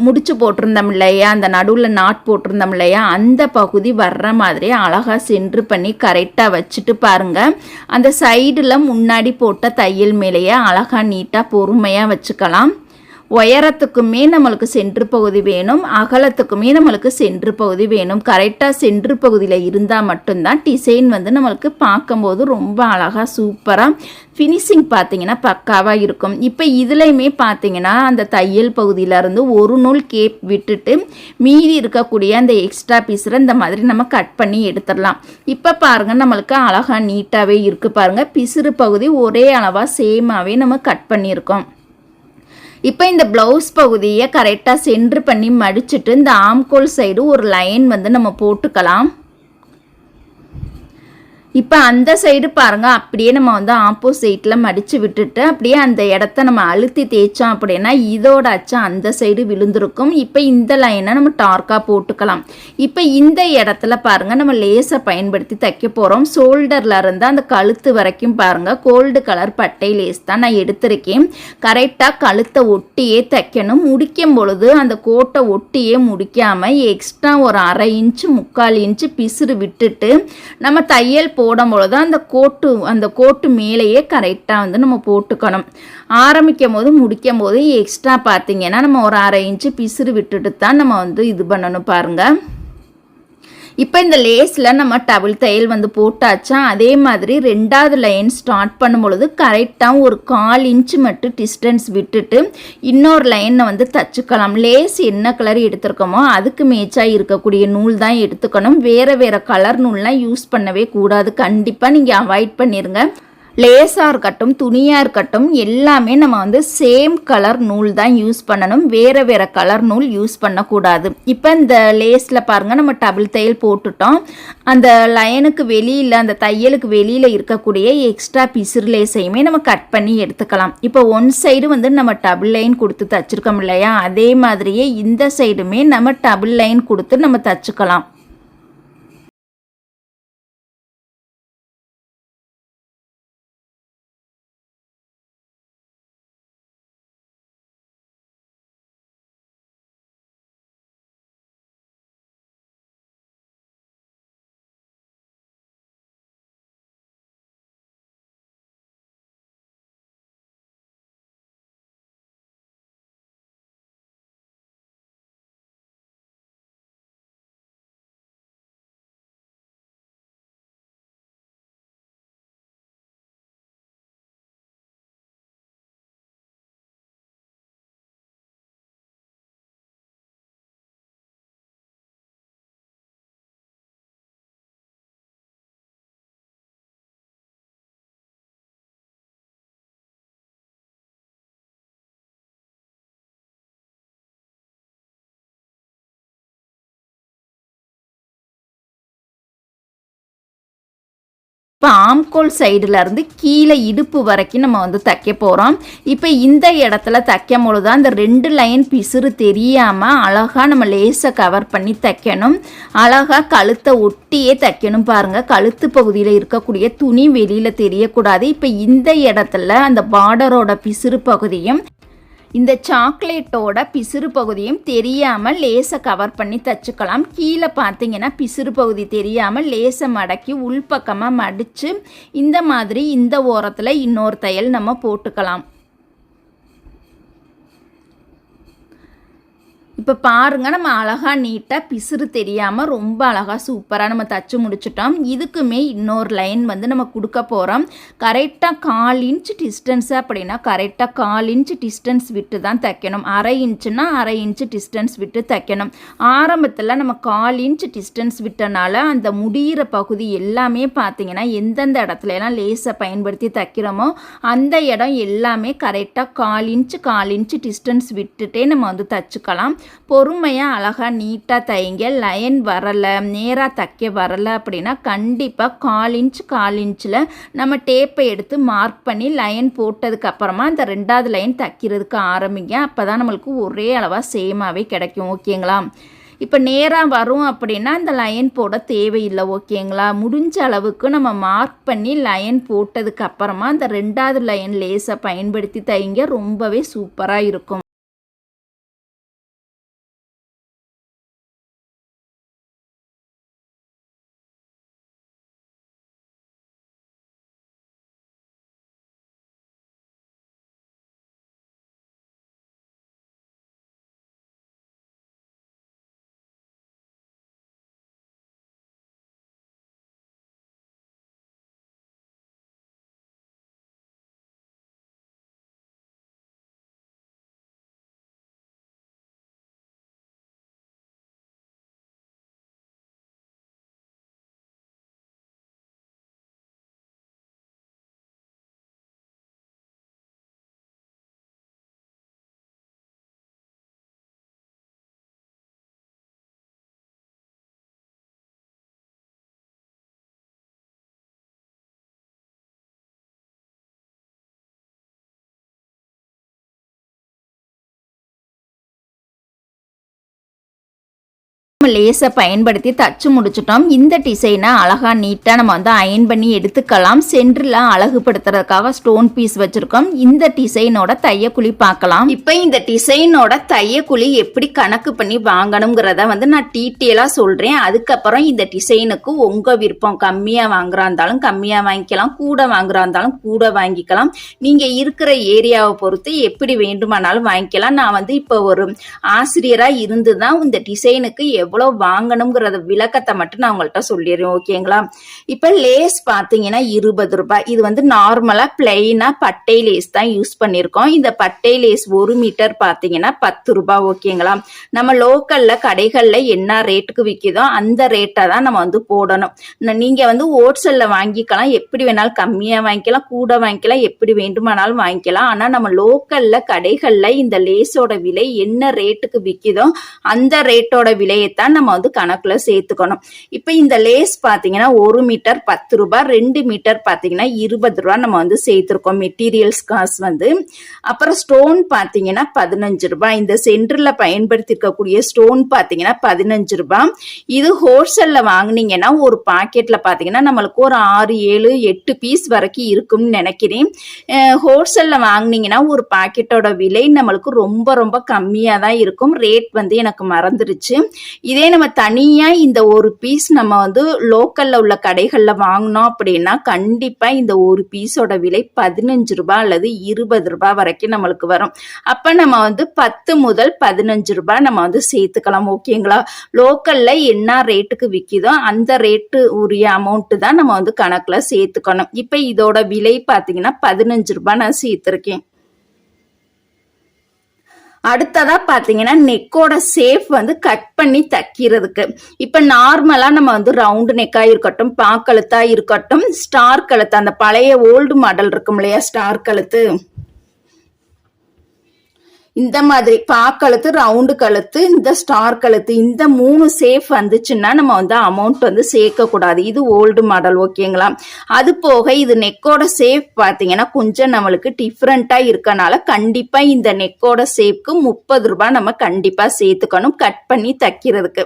Speaker 1: முடிச்சு போட்டிருந்தோம் இல்லையா, அந்த நடுவில் நாட் போட்டிருந்தோம் இல்லையா, அந்த பகுதி வர்ற மாதிரி அழகாக சென்ட்ரு பண்ணி கரெக்டாக வச்சுட்டு பாருங்கள். அந்த சைடில் முன்னாடி போட்ட தையல் மேலேயே அழகாக நீட்டாக பொறுமையாக வச்சுக்கலாம். உயரத்துக்குமே நம்மளுக்கு சென்ட்ரு பகுதி வேணும், அகலத்துக்குமே நம்மளுக்கு சென்ட்ரு பகுதி வேணும். கரெக்டாக சென்ட்ரு பகுதியில் இருந்தால் மட்டும்தான் டிசைன் வந்து நம்மளுக்கு பார்க்கும்போது ரொம்ப அழகாக சூப்பராக ஃபினிஷிங் பார்த்தீங்கன்னா பக்காவாக இருக்கும். இப்போ இதுலையுமே பார்த்தீங்கன்னா அந்த தையல் பகுதியிலேருந்து ஒரு நூல் கேப் விட்டுட்டு மீதி இருக்கக்கூடிய அந்த எக்ஸ்ட்ரா பீஸில் இந்த மாதிரி நம்ம கட் பண்ணி எடுத்துடலாம். இப்போ பாருங்கள், நம்மளுக்கு அழகாக நீட்டாகவே இருக்குது. பாருங்கள், பிசுறு பகுதி ஒரே அளவாக சேமாகவே நம்ம கட் பண்ணியிருக்கோம். இப்போ இந்த ப்ளவுஸ் பகுதியை கரெக்டாக சென்ட்ரு பண்ணி மடிச்சுட்டு இந்த ஆம்கோல் சைடு ஒரு லைன் வந்து நம்ம போட்டுக்கலாம். இப்போ அந்த சைடு பாருங்க, அப்படியே நம்ம வந்து ஆப்போசிட்ல மடிச்சு விட்டுட்டு, அப்படியே அந்த இடத்த நம்ம அழுத்தி தேய்ச்சோம் அப்படின்னா, இதோட அச்சு அந்த சைடு விழுந்திருக்கும். இப்போ இந்த லைனை நம்ம டார்க்கா போட்டுக்கலாம். இப்போ இந்த இடத்துல பாருங்க, நம்ம லேஸை பயன்படுத்தி தைக்க போகிறோம். ஷோல்டர்ல இருந்து அந்த கழுத்து வரைக்கும் பாருங்க, கோல்டு கலர் பட்டை லேஸ் தான் நான் எடுத்திருக்கேன். கரெக்டாக கழுத்தை ஒட்டியே தைக்கணும். முடிக்கும் பொழுது அந்த கோட்டை ஒட்டியே முடிக்காமல் எக்ஸ்ட்ரா ஒரு 1/2 இன்ச்சு 3/4 இன்ச்சு பிசுறு விட்டுட்டு நம்ம தையல் போடும் பொழுது அந்த கோட்டு மேலேயே கரெக்டாக வந்து நம்ம போட்டுக்கணும். ஆரம்பிக்கும் போது முடிக்கும் போது எக்ஸ்ட்ரா பார்த்தீங்கன்னா நம்ம ஒரு 1/2 இன்ச்சு பிசுறு விட்டுட்டு தான் நம்ம வந்து இது பண்ணணும் பாருங்கள். இப்போ இந்த லேஸில் நம்ம டபுள் தையல் வந்து போட்டாச்சா, அதே மாதிரி 2வது லைன் ஸ்டார்ட் பண்ணும் பொழுது கரெக்டாக ஒரு 1/4 இன்ச்சு மட்டும் டிஸ்டன்ஸ் விட்டுட்டு இன்னொரு லைனை வந்து தச்சுக்கலாம். லேஸ் என்ன கலர் எடுத்துருக்கோமோ அதுக்கு மேட்சாக இருக்கக்கூடிய நூல் தான் எடுத்துக்கணும். வேறு வேறு கலர் நூல்லாம் யூஸ் பண்ணவே கூடாது. கண்டிப்பாக நீங்கள் அவாய்ட் பண்ணிடுங்க. லேஸாக இருக்கட்டும், துணியாக இருக்கட்டும், எல்லாமே நம்ம வந்து சேம் கலர் நூல் தான் யூஸ் பண்ணணும். வேறு வேறு கலர் நூல் யூஸ் பண்ணக்கூடாது. இப்போ இந்த லேஸில் பாருங்கள், நம்ம டபுள் தையல் போட்டுட்டோம். அந்த லைனுக்கு வெளியில், அந்த தையலுக்கு வெளியில் இருக்கக்கூடிய எக்ஸ்ட்ரா பிசுறு லேஸையுமே நம்ம கட் பண்ணி எடுத்துக்கலாம். இப்போ ஒன் சைடு வந்து நம்ம டபுள் லைன் கொடுத்து தச்சுருக்கோம் இல்லையா, அதே மாதிரியே இந்த சைடுமே நம்ம டபுள் லைன் கொடுத்து நம்ம தச்சுக்கலாம். இப்போ ஆம்கோல் சைடுலேருந்து கீழே இடுப்பு வரைக்கும் நம்ம வந்து தைக்க போகிறோம். இப்போ இந்த இடத்துல தைக்கும் பொழுது அந்த 2 லைன் பிசுறு தெரியாமல் அழகாக நம்ம லேஸை கவர் பண்ணி தைக்கணும். அழகாக கழுத்தை ஒட்டியே தைக்கணும் பாருங்கள். கழுத்து பகுதியில் இருக்கக்கூடிய துணி வெளியில் தெரியக்கூடாது. இப்போ இந்த இடத்துல அந்த பார்டரோட பிசுறு பகுதியும் இந்த சாக்லேட்டோட பிசுறு பகுதியும் தெரியாமல் லேஸை கவர் பண்ணி தச்சுக்கலாம். கீழே பார்த்தீங்கன்னா பிசுறு பகுதி தெரியாமல் லேஸை மடக்கி உள்பக்கமாக மடித்து இந்த மாதிரி இந்த ஓரத்தில் இன்னொரு தையல் நம்ம போட்டுக்கலாம். இப்போ பாருங்கள், நம்ம அழகாக நீட்டாக பிசுறு தெரியாமல் ரொம்ப அழகாக சூப்பராக நம்ம தச்சு முடிச்சிட்டோம். இதுக்குமே இன்னொரு லைன் வந்து நம்ம கொடுக்க போகிறோம். கரெக்டாக 1/4 இன்ச் டிஸ்டன்ஸு அப்படின்னா கரெக்டாக 1/4 இன்ச் டிஸ்டன்ஸ் விட்டு தான் தைக்கணும். 1/2 இன்ச்சுனா 1/2 இன்ச்சு டிஸ்டன்ஸ் விட்டு தைக்கணும். ஆரம்பத்தில் நம்ம 1/4 இன்ச் டிஸ்டன்ஸ் விட்டனால அந்த முடிகிற பகுதி எல்லாமே பார்த்திங்கன்னா எந்தெந்த இடத்துலலாம் லேஸை பயன்படுத்தி தைக்கிறோமோ அந்த இடம் எல்லாமே கரெக்டாக 1/4 இன்ச்சு டிஸ்டன்ஸ் விட்டுட்டே நம்ம வந்து தச்சுக்கலாம். பொறுமையாக அழகாக நீட்டாக தைங்க. லைன் வரலை, நேராக தைக்க வரலை அப்படின்னா கண்டிப்பாக 1/4 இன்ச்சில் நம்ம டேப்பை எடுத்து மார்க் பண்ணி லைன் போட்டதுக்கப்புறமா இந்த 2வது லைன் தைக்கிறதுக்கு ஆரம்பிங்க. அப்போ தான் நம்மளுக்கு ஒரே அளவாக சேமாகவே கிடைக்கும். ஓகேங்களா? இப்போ நேராக வரும் அப்படின்னா அந்த லைன் போட தேவையில்லை. ஓகேங்களா? முடிஞ்ச அளவுக்கு நம்ம மார்க் பண்ணி லைன் போட்டதுக்கப்புறமா அந்த 2வது லைன் லேஸை பயன்படுத்தி தைங்க. ரொம்பவே சூப்பராக இருக்கும். லேஸை பயன்படுத்தி தச்சு முடிச்சிட்டோம். இந்த டிசைனை அழகா நீட்டா நம்ம வந்து அயன் பண்ணி எடுத்துக்கலாம். சென்டர்ல அழகுபடுத்துறதுக்காக ஸ்டோன் பீஸ் வச்சிருக்கோம். இந்த டிசைனோட தையக்குழி பார்க்கலாம். இப்போ இந்த டிசைனோட தையக்குழி எப்படி கணக்கு பண்ணி வாங்கணுங்கிறத வந்து நான் டீட்டெயிலா சொல்றேன். அதுக்கப்புறம் இந்த டிசைனுக்கு உங்க விருப்பம், கம்மியா வாங்குறா இருந்தாலும் கம்மியா வாங்கிக்கலாம், கூட வாங்குறா இருந்தாலும் கூட வாங்கிக்கலாம். நீங்க இருக்கிற ஏரியாவை பொறுத்து எப்படி வேண்டுமானாலும் வாங்கிக்கலாம். நான் வந்து இப்போ ஒரு ஆசிரியரா இருந்துதான் இந்த டிசைனுக்கு எவ்வளவு வாங்கணும்ங்கறத விளக்கத்தை மட்டும் நான் உங்கள்கிட்ட சொல்லிடுறேன். ஓகேங்களா? இப்ப லேஸ் பாத்தீங்கன்னா 20 ரூபாய். இது வந்து நார்மலா பிளைனா பட்டை லேஸ் தான் யூஸ் பண்ணிருக்கோம். இந்த பட்டை லேஸ் 1 மீட்டர் பாத்தீங்கன்னா 10 ரூபாய். ஓகேங்களா? நம்ம லோக்கல்ல கடைகள்ல என்ன ரேட்டுக்கு விற்கிதோ அந்த ரேட்டை தான் நம்ம வந்து போடணும். நீங்க வந்து ஹோல்சேல்ல வாங்கிக்கலாம், எப்படி வேணாலும் கம்மியா வாங்கிக்கலாம், கூட வாங்கிக்கலாம், எப்படி வேண்டுமானாலும் வாங்கிக்கலாம். ஆனா நம்ம லோக்கல்ல கடைகள்ல இந்த லேஸோட விலை என்ன ரேட்டுக்கு விற்கிதோ அந்த ரேட்டோட விலையை தான் நம்ம வந்து கணக்குல சேர்த்துக்கணும். இப்ப இந்த லேஸ் பாத்தீங்கன்னா 1 மீட்டர் 10 ரூபாய், 2 மீட்டர் பாத்தீங்கன்னா 20 ரூபாய் நம்ம வந்து சேர்த்திருக்கோம் மெட்டீரியல்ஸ் காசு வந்து. அப்புறம் ஸ்டோன் பாத்தீங்கன்னா 15 ரூபாய். இந்த சென்டர்ல பயன்படுத்தி இருக்கக்கூடிய ஸ்டோன் பாத்தீங்கன்னா 15 ரூபாய். இது ஹோல்சேல்ல வாங்கினீங்கன்னா ஒரு பாக்கெட்ல பாத்தீங்கன்னா நம்மளுக்கு ஒரு 6, 7, 8 பீஸ் வரைக்கும் இருக்கும்னு நினைக்கிறேன். ஹோல்சேல்ல வாங்கினீங்கன்னா ஒரு பாக்கெட்டோட விலை நம்மளுக்கு ரொம்ப ரொம்ப கம்மியா தான் இருக்கும். ரேட் வந்து எனக்கு மறந்துருச்சு. இதே நம்ம தனியா இந்த ஒரு பீஸ் நம்ம வந்து லோக்கல்ல உள்ள கடைகள்ல வாங்கினோம் அப்படின்னா கண்டிப்பா இந்த ஒரு பீஸோட விலை 15 ரூபாய் அல்லது 20 ரூபாய் வரைக்கும் நம்மளுக்கு வரும். அப்ப நம்ம வந்து 10 முதல் 15 ரூபாய் நம்ம வந்து சேர்த்துக்கலாம். ஓகேங்களா? லோக்கல்ல என்ன ரேட்டுக்கு விற்கிதோ அந்த ரேட்டு உரிய அமௌண்ட் தான் நம்ம வந்து கணக்குல சேர்த்துக்கணும். இப்ப இதோட விலை பாத்தீங்கன்னா 15 ரூபாய் நான் சேர்த்திருக்கேன். அடுத்ததா பாத்தீங்கன்னா நெக்கோட சேஃப் வந்து கட் பண்ணி தைக்கிறதுக்கு. இப்ப நார்மலா நம்ம வந்து ரவுண்டு நெக்கா இருக்கட்டும், பாக்கழுத்தா இருக்கட்டும், ஸ்டார் கழுத்து, அந்த பழைய ஓல்டு மாடல் இருக்கும் இல்லையா ஸ்டார் கழுத்து, இந்த மாதிரி பாக்கழுத்து, ரவுண்டு கழுத்து, இந்த ஸ்டார் கழுத்து, இந்த 3 சேஃப் வந்துச்சுன்னா நம்ம வந்து அமௌண்ட் வந்து சேர்க்க கூடாது. இது ஓல்டு மாடல். ஓகேங்களா? அது போக இது நெக்கோட சேஃப் பாத்தீங்கன்னா கொஞ்சம் நம்மளுக்கு டிஃப்ரெண்டா இருக்கனால கண்டிப்பா இந்த நெக்கோட சேஃப்க்கு 30 ரூபாய் நம்ம கண்டிப்பா சேர்த்துக்கணும் கட் பண்ணி தைக்கிறதுக்கு.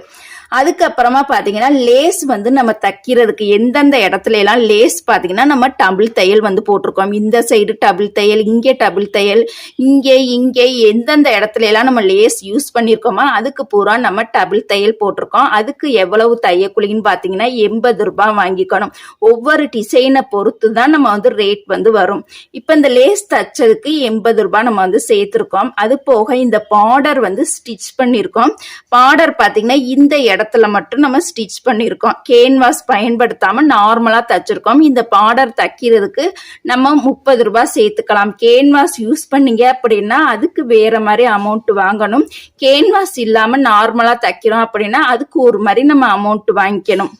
Speaker 1: அதுக்கப்புறமா பாத்தீங்கன்னா லேஸ் வந்து நம்ம தைக்கிறதுக்கு எந்தெந்த இடத்துல எல்லாம் லேஸ் பாத்தீங்கன்னா நம்ம டபுள் தையல் வந்து போட்டிருக்கோம். இந்த சைடு டபுள் தையல், இங்கே டபுள் தையல், இங்கே எந்தெந்த இடத்துல எல்லாம் நம்ம லேஸ் யூஸ் பண்ணிருக்கோமோ அதுக்கு பூரா நம்ம டபுள் தையல் போட்டிருக்கோம். அதுக்கு எவ்வளவு தையக்குழின்னு பாத்தீங்கன்னா 80 ரூபாய் வாங்கிக்கணும். ஒவ்வொரு டிசைனை பொறுத்து தான் நம்ம வந்து ரேட் வந்து வரும். இப்ப இந்த லேஸ் தச்சதுக்கு 80 ரூபாய் நம்ம வந்து சேர்த்திருக்கோம். அது போக இந்த பார்டர் வந்து ஸ்டிச் பண்ணிருக்கோம். பார்டர் பாத்தீங்கன்னா இந்த இடத்துல மட்டும் நம்ம ஸ்டிச் பண்ணிருக்கோம். கேன்வாஸ் பயன்படுத்தாம நார்மலா தச்சிருக்கோம். இந்த பார்டர் தைக்கிறதுக்கு நம்ம 30 ரூபாய் சேர்த்துக்கலாம். கேன்வாஸ் யூஸ் பண்ணீங்க அப்படின்னா அதுக்கு வேற மாதிரி அமௌண்ட் வாங்கணும். கேன்வாஸ் இல்லாம நார்மலா தைக்கிறோம் அப்படின்னா அதுக்கு ஒரு மாதிரி நம்ம அமௌண்ட் வாங்கிக்கணும்.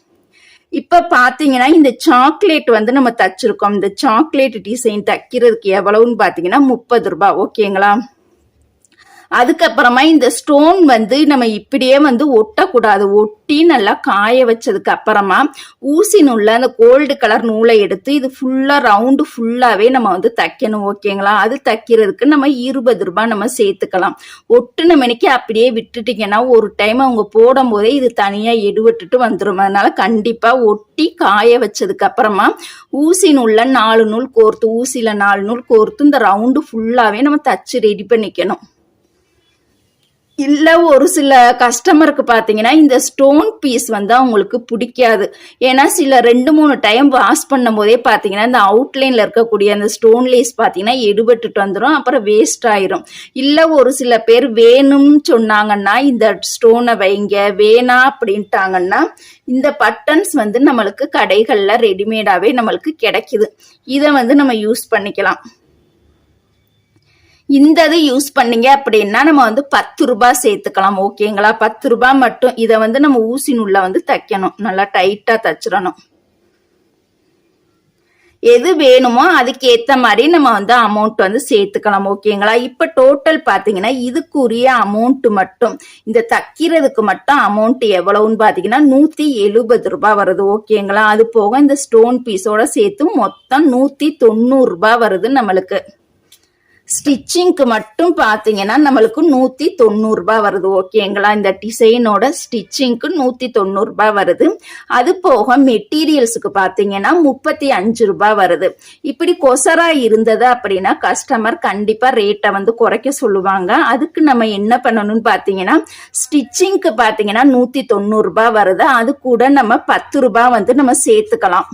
Speaker 1: இப்ப பாத்தீங்கன்னா இந்த சாக்லேட் வந்து நம்ம தச்சிருக்கோம். இந்த சாக்லேட் டிசைன் தைக்கிறதுக்கு எவ்வளவுன்னு பாத்தீங்கன்னா 30 ரூபாய். ஓகேங்களா? அதுக்கப்புறமா இந்த ஸ்டோன் வந்து நம்ம இப்படியே வந்து ஒட்டக்கூடாது. ஒட்டி நல்லா காய வச்சதுக்கு அப்புறமா ஊசி நூல்ல அந்த கோல்டு கலர் நூலை எடுத்து இது ஃபுல்லா ரவுண்டு ஃபுல்லாவே நம்ம வந்து தைக்கணும். ஓகேங்களா? அது தைக்கிறதுக்கு நம்ம 20 ரூபாய் நம்ம சேர்த்துக்கலாம். ஒட்டுன மணிக்கு அப்படியே விட்டுட்டீங்கன்னா ஒரு டைம் அவங்க போடும் போதே இது தனியா எடுவிட்டுட்டு வந்துடும். அதனால கண்டிப்பா ஒட்டி காய வச்சதுக்கு அப்புறமா ஊசி நூல்ல 4 நூல் கோர்த்து, ஊசியில 4 நூல் கோர்த்து இந்த ரவுண்டு ஃபுல்லாவே நம்ம தச்சு ரெடி பண்ணிக்கணும். இல்ல ஒரு சில கஸ்டமருக்கு பாத்தீங்கன்னா இந்த ஸ்டோன் பீஸ் வந்து அவங்களுக்கு பிடிக்காது. ஏன்னா சில 2-3 டைம் வாஷ் பண்ணும் போதே பாத்தீங்கன்னா இந்த அவுட்லைன்ல இருக்கக்கூடிய அந்த ஸ்டோன் லேஸ் பாத்தீங்கன்னா எடுபட்டுட்டு வந்துடும், அப்புறம் வேஸ்ட் ஆயிரும். இல்ல ஒரு சில பேர் வேணும்னு சொன்னாங்கன்னா இந்த ஸ்டோனை வைங்க, வேணா அப்படின்ட்டாங்கன்னா இந்த பட்டன்ஸ் வந்து நம்மளுக்கு கடைகள்ல ரெடிமேடாவே நம்மளுக்கு கிடைக்குது. இதை வந்து நம்ம யூஸ் பண்ணிக்கலாம். இந்த இது யூஸ் பண்ணீங்க அப்படின்னா நம்ம வந்து 10 ரூபாய் சேர்த்துக்கலாம். ஓகேங்களா? 10 ரூபாய் மட்டும். இதை வந்து நம்ம ஊசி நூல்ல வந்து தைக்கணும், நல்லா டைட்டா தச்சிடணும். எது வேணுமோ அதுக்கு ஏத்த மாதிரி நம்ம வந்து அமௌண்ட் வந்து சேர்த்துக்கலாம். ஓகேங்களா? இப்ப டோட்டல் பாத்தீங்கன்னா இதுக்குரிய அமௌண்ட் மட்டும் இந்த தைக்கிறதுக்கு மட்டும் அமௌண்ட் எவ்வளவுன்னு பாத்தீங்கன்னா 170 ரூபாய் வருது. ஓகேங்களா? அது போக இந்த ஸ்டோன் பீஸோட சேர்த்து மொத்தம் 190 ரூபாய் வருது நம்மளுக்கு. ஸ்டிச்சிங்க்கு மட்டும் பார்த்தீங்கன்னா நம்மளுக்கு 190 ரூபாய் வருது. ஓகேங்களா, இந்த டிசைனோட ஸ்டிச்சிங்க்கு 190 ரூபாய் வருது. அது போக மெட்டீரியல்ஸுக்கு பார்த்தீங்கன்னா 35 ரூபாய் வருது. இப்படி கொசரா இருந்தது அப்படின்னா கஸ்டமர் கண்டிப்பா ரேட்டை வந்து குறைக்க சொல்லுவாங்க. அதுக்கு நம்ம என்ன பண்ணணும்னு பார்த்தீங்கன்னா ஸ்டிச்சிங்க்கு பார்த்தீங்கன்னா 190 ரூபாய் வருது. அது கூட நம்ம 10 ரூபாய் வந்து நம்ம சேர்த்துக்கலாம்.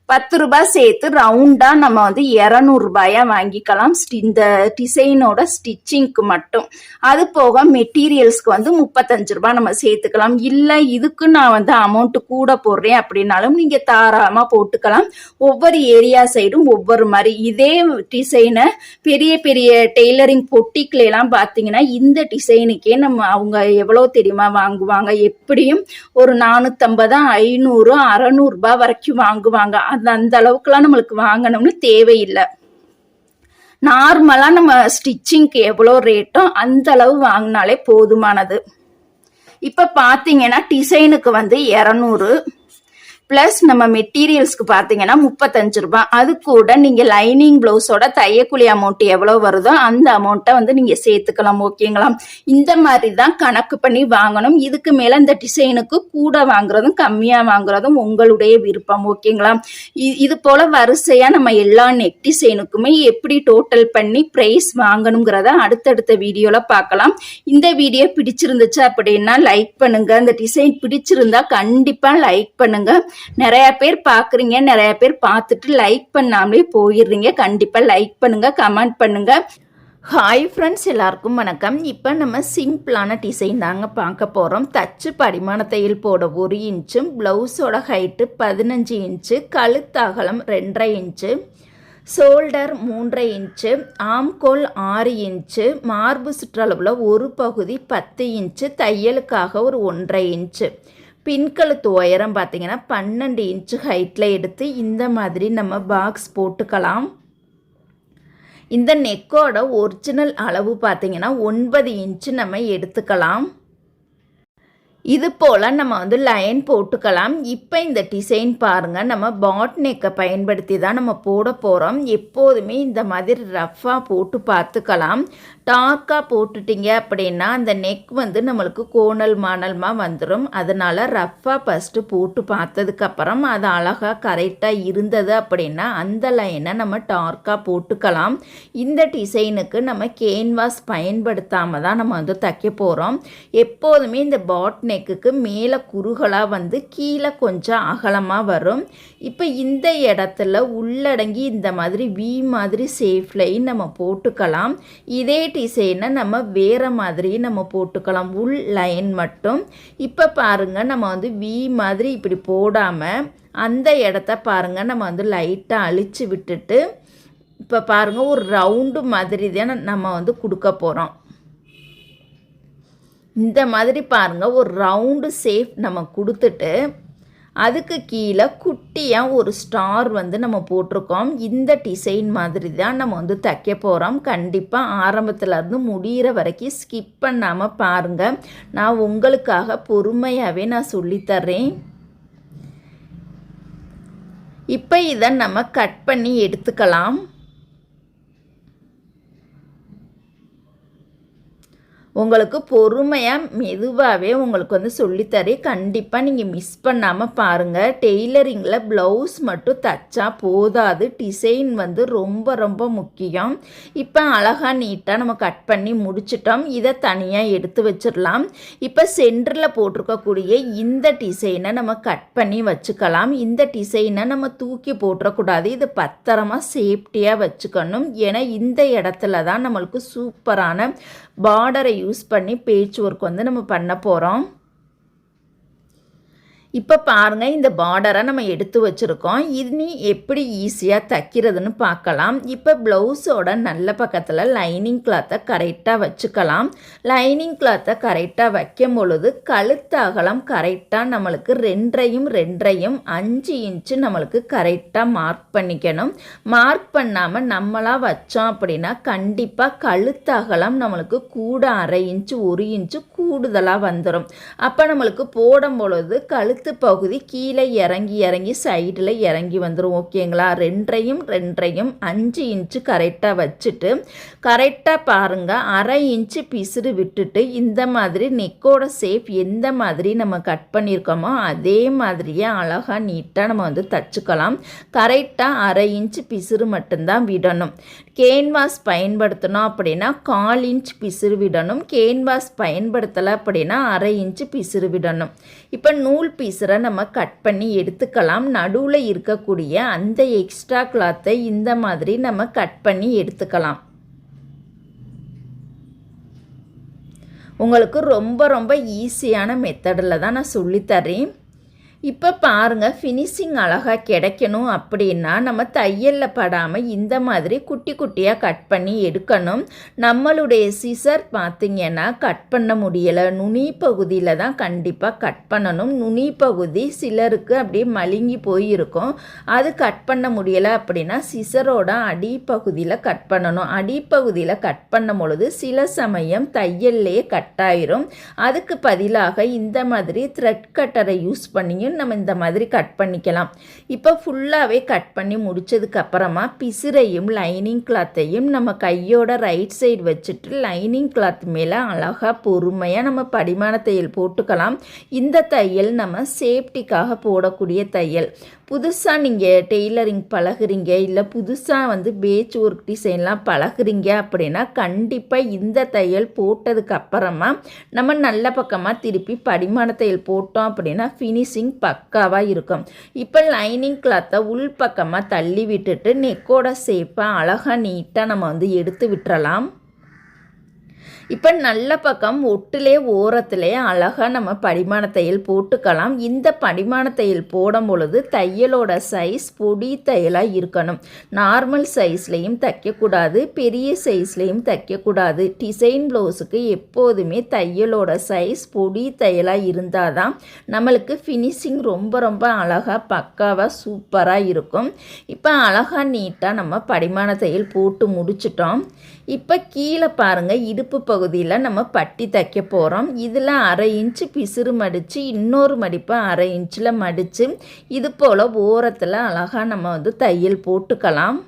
Speaker 1: 10 ரூபாய் சேர்த்து ரவுண்டா நம்ம வந்து 200 ரூபாயா வாங்கிக்கலாம் இந்த டிசைனோட ஸ்டிச்சிங்க்கு மட்டும். அது போக மெட்டீரியல்ஸ்க்கு வந்து 35 ரூபாய் நம்ம சேர்த்துக்கலாம். இல்லை இதுக்கு நான் வந்து அமௌண்ட் கூட போடுறேன் அப்படின்னாலும் நீங்க தாராளமா போட்டுக்கலாம். ஒவ்வொரு ஏரியா சைடும் ஒவ்வொரு மாதிரி. இதே டிசைனை பெரிய பெரிய டெய்லரிங் பொட்டிக்ல எல்லாம் பார்த்தீங்கன்னா இந்த டிசைனுக்கே நம்ம அவங்க எவ்வளவு தெரியுமா வாங்குவாங்க, எப்படியும் ஒரு 450 500 600 ரூபாய் வரைக்கும் வாங்குவாங்க. அந்த அளவுக்குலாம் நம்மளுக்கு வாங்கணும்னு தேவையில்லை. நார்மலா நம்ம ஸ்டிச்சிங்க்கு எவ்வளோ ரேட்டோ அந்த அளவு வாங்கினாலே போதுமானது. இப்ப பாத்தீங்கன்னா டிசைனுக்கு வந்து 200 பிளஸ் நம்ம மெட்டீரியல்ஸ்க்கு பார்த்தீங்கன்னா 35 ரூபாய். அது கூட நீங்க லைனிங் பிளவுஸோட தையக்கூலி அமௌண்ட் எவ்வளவு வருதோ அந்த அமௌண்ட்டை வந்து நீங்க சேர்த்துக்கலாம். ஓகேங்களா, இந்த மாதிரி தான் கணக்கு பண்ணி வாங்கணும். இதுக்கு மேல இந்த டிசைனுக்கு கூட வாங்குறதும் கம்மியா வாங்குறதும் உங்களுடைய விருப்பம். ஓகேங்களா, இது போல வரிசையா நம்ம எல்லா நெக் டிசைனுக்குமே எப்படி டோட்டல் பண்ணி பிரைஸ் வாங்கணுங்கிறத அடுத்தடுத்த வீடியோல பார்க்கலாம். இந்த வீடியோ பிடிச்சிருந்துச்சு அப்படின்னா லைக் பண்ணுங்க. இந்த டிசைன் பிடிச்சிருந்தா கண்டிப்பா லைக் பண்ணுங்க. நிறைய பேர் பாக்குறீங்க, நிறைய பேர் பார்த்துட்டு லைக் பண்ணாமலே போயிடுறீங்க. கண்டிப்பா லைக் பண்ணுங்க, கமெண்ட் பண்ணுங்க. ஹாய் ஃப்ரெண்ட்ஸ், எல்லாருக்கும் வணக்கம். இப்போ நம்ம சிம்பிளான டிசைன் தாங்க பார்க்க போகிறோம். தச்சு படிமான தையல் போட 1 இன்ச்சும், ப்ளவுஸோட ஹைட்டு 15 இன்ச்சு, கழுத்தகலம் 2.5 இன்ச்சு, ஷோல்டர் 3.5 இன்ச்சு, ஆம்கோல் 6 இன்ச்சு, மார்பு சுற்றளவில் ஒரு பகுதி 10 இன்ச்சு, தையலுக்காக ஒரு 1.5 இன்ச்சு, பின்கழுத்து உயரம் பார்த்தீங்கன்னா 12 இன்ச்சு ஹைட்டில் எடுத்து இந்த மாதிரி நம்ம பாக்ஸ் போட்டுக்கலாம். இந்த நெக்கோட ஒரிஜினல் அளவு பார்த்தீங்கன்னா 9 இன்ச்சு நம்ம எடுத்துக்கலாம். இது போல் நம்ம வந்து லைன் போட்டுக்கலாம். இப்போ இந்த டிசைன் பாருங்கள், நம்ம பாட் நெக்கை பயன்படுத்தி தான் நம்ம போட போகிறோம். எப்போதுமே இந்த மாதிரி ரஃப்பாக போட்டு பார்த்துக்கலாம். டார்க்காக போட்டுட்டிங்க அப்படின்னா அந்த நெக் வந்து நம்மளுக்கு கோணல் மானல்மாக வந்துடும். அதனால் ரஃப்பாக ஃபஸ்ட்டு போட்டு பார்த்ததுக்கப்புறம் அது அழகாக கரெக்டாக இருந்தது அப்படின்னா அந்த லைனை நம்ம டார்க்காக போட்டுக்கலாம். இந்த டிசைனுக்கு நம்ம கேன்வாஸ் பயன்படுத்தாமல் தான் நம்ம வந்து தைக்க போகிறோம். எப்போதுமே இந்த பாட் நெக்குக்கு மேலே குறுகலாக வந்து கீழே கொஞ்சம் அகலமாக வரும். இப்போ இந்த இடத்துல உள்ளடங்கி இந்த மாதிரி வி மாதிரி சேஃப் லைன் நம்ம போட்டுக்கலாம். இதே டிசைனை நம்ம வேறு மாதிரி நம்ம போட்டுக்கலாம், உள் லைன் மட்டும். இப்போ பாருங்கள், நம்ம வந்து வி மாதிரி இப்படி போடாமல் அந்த இடத்த பாருங்கள் நம்ம வந்து லைட்டாக அழிச்சு விட்டுட்டு இப்போ பாருங்கள் ஒரு ரவுண்டு மாதிரி தான் நம்ம வந்து கொடுக்க போகிறோம். இந்த மாதிரி பாருங்கள் ஒரு ரவுண்டு ஷேப் நம்ம கொடுத்துட்டு அதுக்கு கீழே குட்டியாக ஒரு ஸ்டார் வந்து நம்ம போட்டிருக்கோம். இந்த டிசைன் மாதிரி தான் நம்ம வந்து தைக்க போகிறோம். கண்டிப்பாக ஆரம்பத்துலேருந்து முடிகிற வரைக்கும் ஸ்கிப் பண்ணாமல் பாருங்கள். நான் உங்களுக்காக பொறுமையாகவே நான் சொல்லித்தர்றேன். இப்போ இதை நம்ம கட் பண்ணி எடுத்துக்கலாம். உங்களுக்கு பொறுமையாக மெதுவாகவே உங்களுக்கு வந்து சொல்லித்தரேன். கண்டிப்பாக நீங்கள் மிஸ் பண்ணாமல் பாருங்கள். டெய்லரிங்கில் ப்ளவுஸ் மட்டும் தைச்சா போதாது, டிசைன் வந்து ரொம்ப ரொம்ப முக்கியம். இப்போ அழகாக நீட்டாக நம்ம கட் பண்ணி முடிச்சிட்டோம். இதை தனியாக எடுத்து வச்சிடலாம். இப்போ சென்டரில் போட்டிருக்கக்கூடிய இந்த டிசைனை நம்ம கட் பண்ணி வச்சுக்கலாம். இந்த டிசைனை நம்ம தூக்கி போட்டுறக்கூடாது, இது பத்திரமா சேஃப்டியாக வச்சுக்கணும். ஏன்னா இந்த இடத்துல தான் நம்மளுக்கு சூப்பரான பார்டரை யூஸ் பண்ணி பேட்ச் ஒர்க் வந்து நம்ம பண்ண போகிறோம். இப்போ பாருங்கள், இந்த பார்டரை நம்ம எடுத்து வச்சுருக்கோம். இனி எப்படி ஈஸியாக தைக்கிறதுன்னு பார்க்கலாம். இப்போ ப்ளவுஸோட நல்ல பக்கத்தில் லைனிங் கிளாத்தை கரெக்டாக வச்சுக்கலாம். லைனிங் கிளாத்தை கரெக்டாக வைக்கும் பொழுது கழுத்து அகலம் கரெக்டாக நம்மளுக்கு 2.5 5 இன்ச்சு நம்மளுக்கு கரெக்டாக மார்க் பண்ணிக்கணும். மார்க் பண்ணாமல் நம்மளாக வச்சோம் அப்படின்னா கண்டிப்பாக கழுத்து அகலம் நம்மளுக்கு கூட 1/2 இன்ச்சு 1 இன்ச்சு கூடுதலாக வந்துடும். அப்போ நம்மளுக்கு போடும் பொழுது கழுத்து கழுத்து பகுதி கீழே இறங்கி சைடில் இறங்கி வந்துடும். ஓகேங்களா? 2 5 இன்ச்சு கரெக்டாக வச்சுட்டு கரெக்டாக பாருங்கள் 1/2 இன்ச்சு பிசுறு விட்டுட்டு இந்த மாதிரி நெக்கோட ஷேப் எந்த மாதிரி நம்ம கட் பண்ணியிருக்கோமோ அதே மாதிரியே அழகாக நீட்டாக நம்ம வந்து தச்சுக்கலாம். கரெக்டாக 1/2 இன்ச்சு பிசுறு மட்டும்தான் விடணும். கேன்வாஸ் பயன்படுத்தணும் அப்படின்னா 1/4 இன்ச் பிசுறு விடணும். கேன்வாஸ் பயன்படுத்தலை அப்படின்னா 1/2 இன்ச்சு பிசுறு விடணும். இப்போ நூல் பீஸரை நம்ம கட் பண்ணி எடுத்துக்கலாம். நடுவில் இருக்கக்கூடிய அந்த எக்ஸ்ட்ரா கிளாத்தை இந்த மாதிரி நம்ம கட் பண்ணி எடுத்துக்கலாம். உங்களுக்கு ரொம்ப ஈஸியான மெத்தடில் தான் நான் சொல்லித்தரேன். இப்போ பாருங்கள், ஃபினிஷிங் அழகாக கிடைக்கணும் அப்படின்னா நம்ம தையலில் படாமல் இந்த மாதிரி குட்டி குட்டியாக கட் பண்ணி எடுக்கணும். நம்மளுடைய சிசர் பார்த்திங்கன்னா கட் பண்ண முடியலை. நுனி பகுதியில் தான் கண்டிப்பாக கட் பண்ணணும். நுனி பகுதி சிலருக்கு அப்படியே மழுங்கி போயிருக்கும். அது கட் பண்ண முடியலை அப்படின்னா சிசரோட அடிப்பகுதியில் கட் பண்ணணும். அடிப்பகுதியில் கட் பண்ணும் பொழுது சில சமயம் தையல்லையே கட் ஆயிரும். அதுக்கு பதிலாக இந்த மாதிரி த்ரெட் கட்டரை யூஸ் பண்ணியும் நம்ம இந்த மாதிரி கட் பண்ணிக்கலாம். இப்போ ஃபுல்லாகவே கட் பண்ணி முடிச்சதுக்கப்புறமா பிசுரையும் லைனிங் கிளாத்தையும் நம்ம கையோட ரைட் சைடு வச்சுட்டு லைனிங் கிளாத் மேலே அழகாக பொறுமையாக நம்ம படிமான தையல் போட்டுக்கலாம். இந்த தையல் நம்ம சேஃப்டிக்காக போடக்கூடிய தையல். புதுசாக நீங்கள் டெய்லரிங் பழகுறீங்க, இல்லை புதுசாக வந்து பேட்ச் ஒர்க் டிசைன்லாம் பழகுறீங்க அப்படின்னா கண்டிப்பாக இந்த தையல் போட்டதுக்கு அப்புறமா நம்ம நல்ல பக்கமாக திருப்பி படிமான தையல் போட்டோம் அப்படின்னா ஃபினிஷிங் பக்காவாக இருக்கும். இப்போ லைனிங் கிளாத்தை உள் பக்கமாக தள்ளி விட்டுட்டு நெக்கோட ஷேப்பாக அழகாக நீட்டாக நம்ம வந்து எடுத்து விட்டுறலாம். இப்போ நல்ல பக்கம் ஒட்டுலே ஓரத்திலே அழகாக நம்ம படிமான தையல் போட்டுக்கலாம். இந்த படிமான தையல் போடும் பொழுது தையலோட சைஸ் பொடி தையலாக இருக்கணும். நார்மல் சைஸ்லேயும் தைக்கக்கூடாது, பெரிய சைஸ்லேயும் தைக்கக்கூடாது. டிசைன் ப்ளவுஸுக்கு எப்போதுமே தையலோட சைஸ் பொடி தையலாக இருந்தால் தான் நம்மளுக்கு ஃபினிஷிங் ரொம்ப அழகாக பக்காவாக சூப்பராக இருக்கும். இப்போ அழகாக நீட்டாக நம்ம படிமான தையல் போட்டு முடிச்சிட்டோம். இப்போ கீழே பாருங்கள், இடுப்பு பகுதியில் நம்ம பட்டி தைக்க போகிறோம். இதில் 1/2 இன்ச்சு பிசுறு மடித்து இன்னொரு மடிப்பை 1/2 இன்ச்சில் மடித்து இது போல் ஓரத்தில் அழகாக நம்ம வந்து தையல் போட்டுக்கலாம்.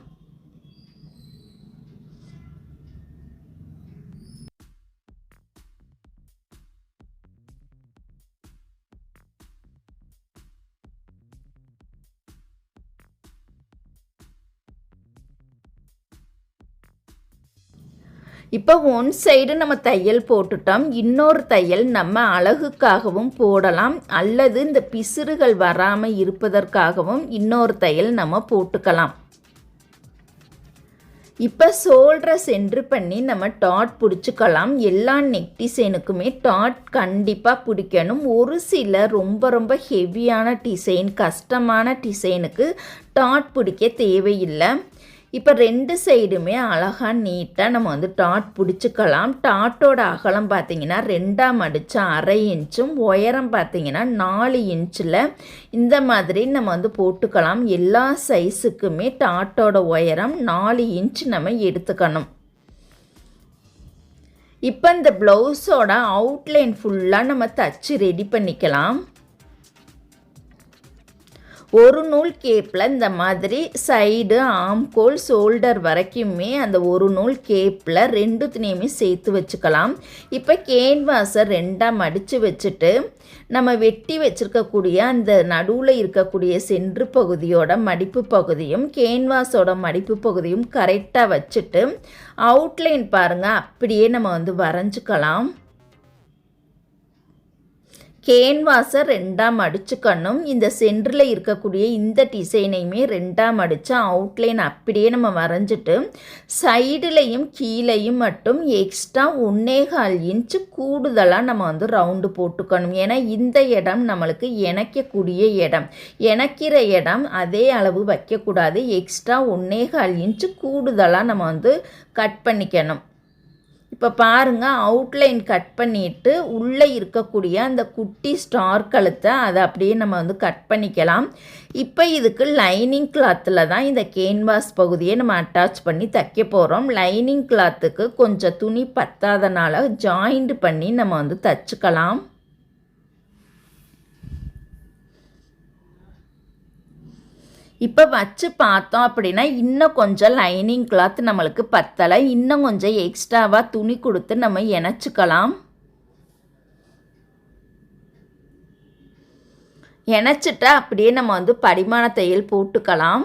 Speaker 1: இப்போ ஒன் சைடு நம்ம தையல் போட்டுட்டோம். இன்னொரு தையல் நம்ம அழகுக்காகவும் போடலாம், அல்லது இந்த பிசுறுகள் வராமல் இருப்பதற்காகவும் இன்னொரு தையல் நம்ம போட்டுக்கலாம். இப்போ ஷோல்டரை சென்ட்ரு பண்ணி நம்ம டாட் பிடிச்சிக்கலாம். எல்லா நெக் டிசைனுக்குமே டாட் கண்டிப்பாக பிடிக்கணும். ஒரு சில ரொம்ப ஹெவியான டிசைன், கஷ்டமான டிசைனுக்கு டாட் பிடிக்க தேவையில்லை. இப்போ 2 சைடுமே அழகாக நீட்டாக நம்ம வந்து டாட் பிடிச்சிக்கலாம். டாட்டோட அகலம் பார்த்திங்கன்னா 2ஆக மடித்தா 1/2 இன்ச்சும், உயரம் பார்த்திங்கன்னா 4 இன்ச்சில் இந்த மாதிரி நம்ம வந்து போட்டுக்கலாம். எல்லா சைஸுக்குமே டாட்டோட உயரம் 4 இன்ச் நம்ம எடுத்துக்கணும். இப்போ இந்த ப்ளவுஸோட அவுட்லைன் ஃபுல்லாக நம்ம தச்சு ரெடி பண்ணிக்கலாம். ஒரு நூல் கேப்பில் இந்த மாதிரி சைடு, ஆம்கோல், ஷோல்டர் வரைக்குமே அந்த ஒரு நூல் கேப்பில் 2த்துலேயுமே சேர்த்து வச்சுக்கலாம். இப்போ கேன்வாஸை 2ஆக மடித்து வச்சுட்டு நம்ம வெட்டி வச்சுருக்கக்கூடிய அந்த நடுவில் இருக்கக்கூடிய சென்ட்ரு பகுதியோட மடிப்பு பகுதியும் கேன்வாஸோட மடிப்பு பகுதியும் கரெக்டாக வச்சுட்டு அவுட்லைன் பாருங்கள் அப்படியே நம்ம வந்து வரைஞ்சிக்கலாம். கேன்வாஸை 2ஆக மடிச்சுக்கணும். இந்த சென்டரில் இருக்கக்கூடிய இந்த டிசைனையுமே 2ஆக மடித்து அவுட்லைன் அப்படியே நம்ம வரைஞ்சிட்டு சைடுலையும் கீழையும் மட்டும் எக்ஸ்ட்ரா 1.25 இன்ச்சு கூடுதலாக நம்ம வந்து ரவுண்டு போட்டுக்கணும். ஏன்னா இந்த இடம் நம்மளுக்கு இணைக்கக்கூடிய இடம், இணைக்கிற இடம் அதே அளவு வைக்கக்கூடாது. எக்ஸ்ட்ரா 1.25 இன்ச்சு கூடுதலாக நம்ம வந்து கட் பண்ணிக்கணும். இப்போ பாருங்கள், அவுட்லைன் கட் பண்ணிவிட்டு உள்ளே இருக்கக்கூடிய அந்த குட்டி ஸ்டார் கழுத்தை அதை அப்படியே நம்ம வந்து கட் பண்ணிக்கலாம். இப்போ இதுக்கு லைனிங் கிளாத்தில் தான் இந்த கேன்வாஸ் பகுதியை நம்ம அட்டாச் பண்ணி தைக்க போகிறோம். லைனிங் கிளாத்துக்கு கொஞ்சம் துணி பத்தாதனால ஜாயிண்ட் பண்ணி நம்ம வந்து தைச்சிக்கலாம். இப்போ வச்சு பார்த்தோம் அப்படின்னா இன்னும் கொஞ்சம் லைனிங் கிளாத் நம்மளுக்கு பத்தலை, இன்னும் கொஞ்சம் எக்ஸ்ட்ராவாக துணி கொடுத்து நம்ம இணைச்சிக்கலாம். இணைச்சிட்டா அப்படியே நம்ம வந்து படிமான தையல் போட்டுக்கலாம்.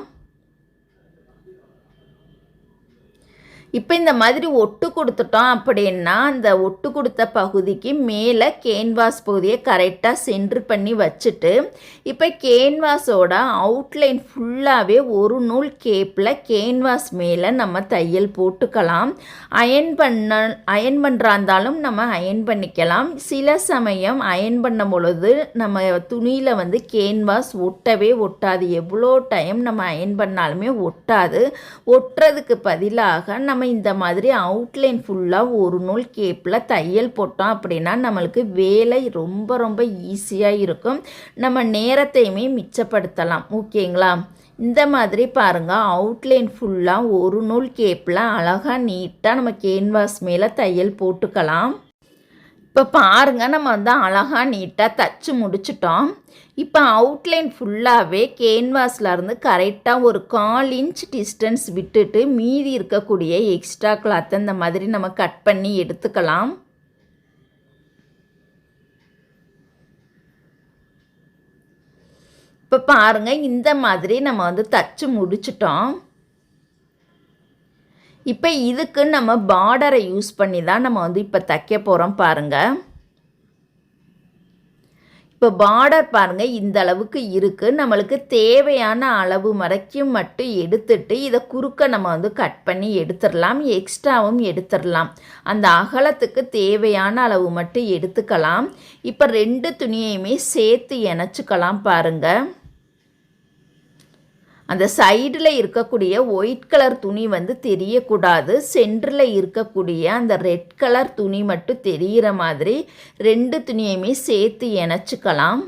Speaker 1: இப்போ இந்த மாதிரி ஒட்டு கொடுத்துட்டோம் அப்படின்னா அந்த ஒட்டு கொடுத்த பகுதிக்கு மேலே கேன்வாஸ் பகுதியை கரெக்டாக சென்ட்ரு பண்ணி வச்சுட்டு இப்போ கேன்வாஸோட அவுட்லைன் ஃபுல்லாகவே ஒரு நூல் கேப்பில் கேன்வாஸ் மேலே நம்ம தையல் போட்டுக்கலாம். அயன் பண்ணுறா இருந்தாலும் நம்ம அயன் பண்ணிக்கலாம். சில சமயம் அயன் பண்ணும் பொழுது நம்ம துணியில் வந்து கேன்வாஸ் ஒட்டவே ஒட்டாது. எவ்வளோ டைம் நம்ம அயன் பண்ணாலுமே ஒட்டாது. ஒட்டுறதுக்கு பதிலாக நம்ம இந்த மாதிரி அவுட்லைன் ஃபுல்லாக ஒரு நூல் கேப்பில் தையல் போட்டோம் அப்படின்னா நம்மளுக்கு வேலை ரொம்ப ரொம்ப ஈஸியாக இருக்கும். நம்ம நேரத்தையுமே மிச்சப்படுத்தலாம். ஓகேங்களா? இந்த மாதிரி பாருங்கள், அவுட்லைன் ஃபுல்லாக ஒரு நூல் கேப்பில் அழகாக நீட்டாக நம்ம கேன்வாஸ் மேலே தையல் போட்டுக்கலாம். இப்போ பாருங்கள், நம்ம வந்து அழகாக நீட்டாக தச்சு முடிச்சிட்டோம். இப்போ அவுட்லைன் ஃபுல்லாகவே கேன்வாஸ்லேருந்து கரெக்டாக ஒரு 1/4 இன்ச் டிஸ்டன்ஸ் விட்டுட்டு மீதி இருக்கக்கூடிய எக்ஸ்ட்ரா கிளாத்தை இந்த மாதிரி நம்ம கட் பண்ணி எடுத்துக்கலாம். இப்போ பாருங்கள், இந்த மாதிரி நம்ம வந்து தச்சு முடிச்சிட்டோம். இப்போ இதுக்கு நம்ம பார்டரை யூஸ் பண்ணி தான் நம்ம வந்து இப்போ தைக்க போகிறோம். பாருங்கள், இப்போ பார்டர் பாருங்கள் இந்த அளவுக்கு இருக்குது. நம்மளுக்கு தேவையான அளவு வரைக்கும் மட்டும் எடுத்துட்டு இதை குறுக்க நம்ம வந்து கட் பண்ணி எடுத்துடலாம். எக்ஸ்ட்ராவும் எடுத்துடலாம். அந்த அகலத்துக்கு தேவையான அளவு மட்டும் எடுத்துக்கலாம். இப்போ 2 துணியையுமே சேர்த்து இணைச்சிக்கலாம். பாருங்கள், அந்த சைடில் இருக்கக்கூடிய ஒயிட் கலர் துணி வந்து தெரியக்கூடாது. சென்டரில் இருக்கக்கூடிய அந்த ரெட் கலர் துணி மட்டும் தெரிகிற மாதிரி 2 துணியையுமே சேர்த்து இணைச்சிக்கலாம்.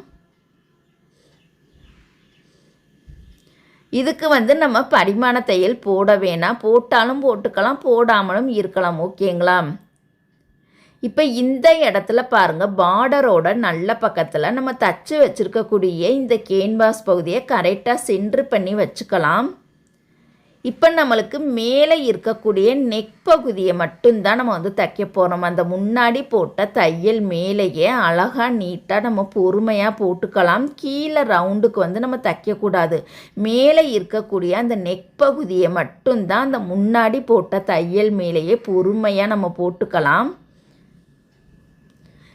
Speaker 1: இதுக்கு வந்து நம்ம படிமான தையல் போட வேணாம். போட்டாலும் போட்டுக்கலாம், போடாமலும் இருக்கலாம். ஓகேங்களா? இப்போ இந்த இடத்துல பாருங்கள், பார்டரோட நல்ல பக்கத்தில் நம்ம தச்சு வச்சுருக்கக்கூடிய இந்த கேன்வாஸ் பகுதியை கரெக்டாக சென்ட்ரு பண்ணி வச்சுக்கலாம். இப்போ நம்மளுக்கு மேலே இருக்கக்கூடிய நெக் பகுதியை மட்டும்தான் நம்ம வந்து தைக்க போகிறோம். அந்த முன்னாடி போட்ட தையல் மேலேயே அழகாக நீட்டாக நம்ம பொறுமையாக போட்டுக்கலாம். கீழே ரவுண்டுக்கு வந்து நம்ம தைக்கக்கூடாது. மேலே இருக்கக்கூடிய அந்த நெக் பகுதியை மட்டும்தான் அந்த முன்னாடி போட்ட தையல் மேலேயே பொறுமையாக நம்ம போட்டுக்கலாம்.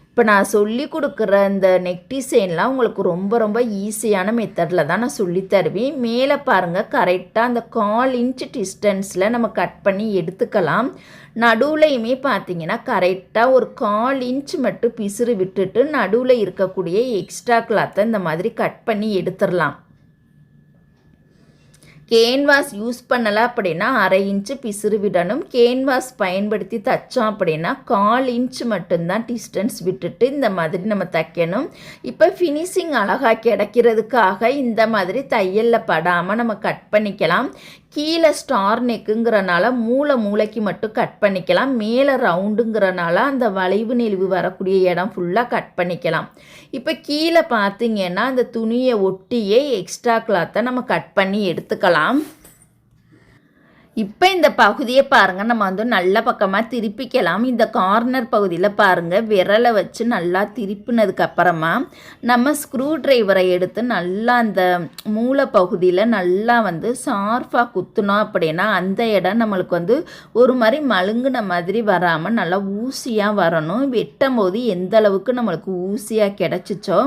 Speaker 1: இப்போ நான் சொல்லி கொடுக்குற இந்த நெக் டிசைன்லாம் உங்களுக்கு ரொம்ப ரொம்ப ஈஸியான மெத்தடில் தான் நான் சொல்லித்தருவேன். மேலே பாருங்கள், கரெக்டாக அந்த 1/4 இன்ச் டிஸ்டன்ஸில் நம்ம கட் பண்ணி எடுத்துக்கலாம். நடுவுலையுமே பார்த்தீங்கன்னா கரெக்டாக ஒரு 1/4 இன்ச் மட்டும் பிசுறு விட்டுட்டு நடுவில் இருக்கக்கூடிய எக்ஸ்ட்ரா கிளாத்தை இந்த மாதிரி கட் பண்ணி எடுத்துடலாம். கேன்வாஸ் யூஸ் பண்ணலை அப்படின்னா 1/2 இன்ச்சு பிசுறு விடணும். கேன்வாஸ் பயன்படுத்தி தைச்சோம் அப்படின்னா 1/4 இன்ச் மட்டும்தான் டிஸ்டன்ஸ் விட்டுட்டு இந்த மாதிரி நம்ம தைக்கணும். இப்போ ஃபினிஷிங் அழகாக கிடைக்கிறதுக்காக இந்த மாதிரி தையலில் படாமல் நம்ம கட் பண்ணிக்கலாம். கீழே ஸ்டார் நெக்குங்கிறனால மூளைக்கு மட்டும் கட் பண்ணிக்கலாம். மேலே ரவுண்டுங்கிறனால அந்த வளைவு நெளிவு வரக்கூடிய இடம் ஃபுல்லாக கட் பண்ணிக்கலாம். இப்போ கீழே பார்த்தீங்கன்னா அந்த துணியை ஒட்டியே எக்ஸ்ட்ரா கிளாத்தை நம்ம கட் பண்ணி எடுத்துக்கலாம். இப்போ இந்த பகுதியை பாருங்கள், நம்ம வந்து நல்ல பக்கமாக திருப்பிக்கலாம். இந்த கார்னர் பகுதியில் பாருங்கள், விரலை வச்சு நல்லா திருப்பினதுக்கப்புறமா நம்ம ஸ்க்ரூ ட்ரைவரை எடுத்து நல்லா அந்த மூளை பகுதியில் நல்லா வந்து ஷார்ப்பாக குத்துனோம் அப்படின்னா அந்த இடம் நம்மளுக்கு வந்து ஒரு மாதிரி மழுங்குன மாதிரி வராமல் நல்லா ஊசியாக வரணும். வெட்டும் போது எந்த அளவுக்கு நம்மளுக்கு ஊசியாக கிடச்சிச்சோ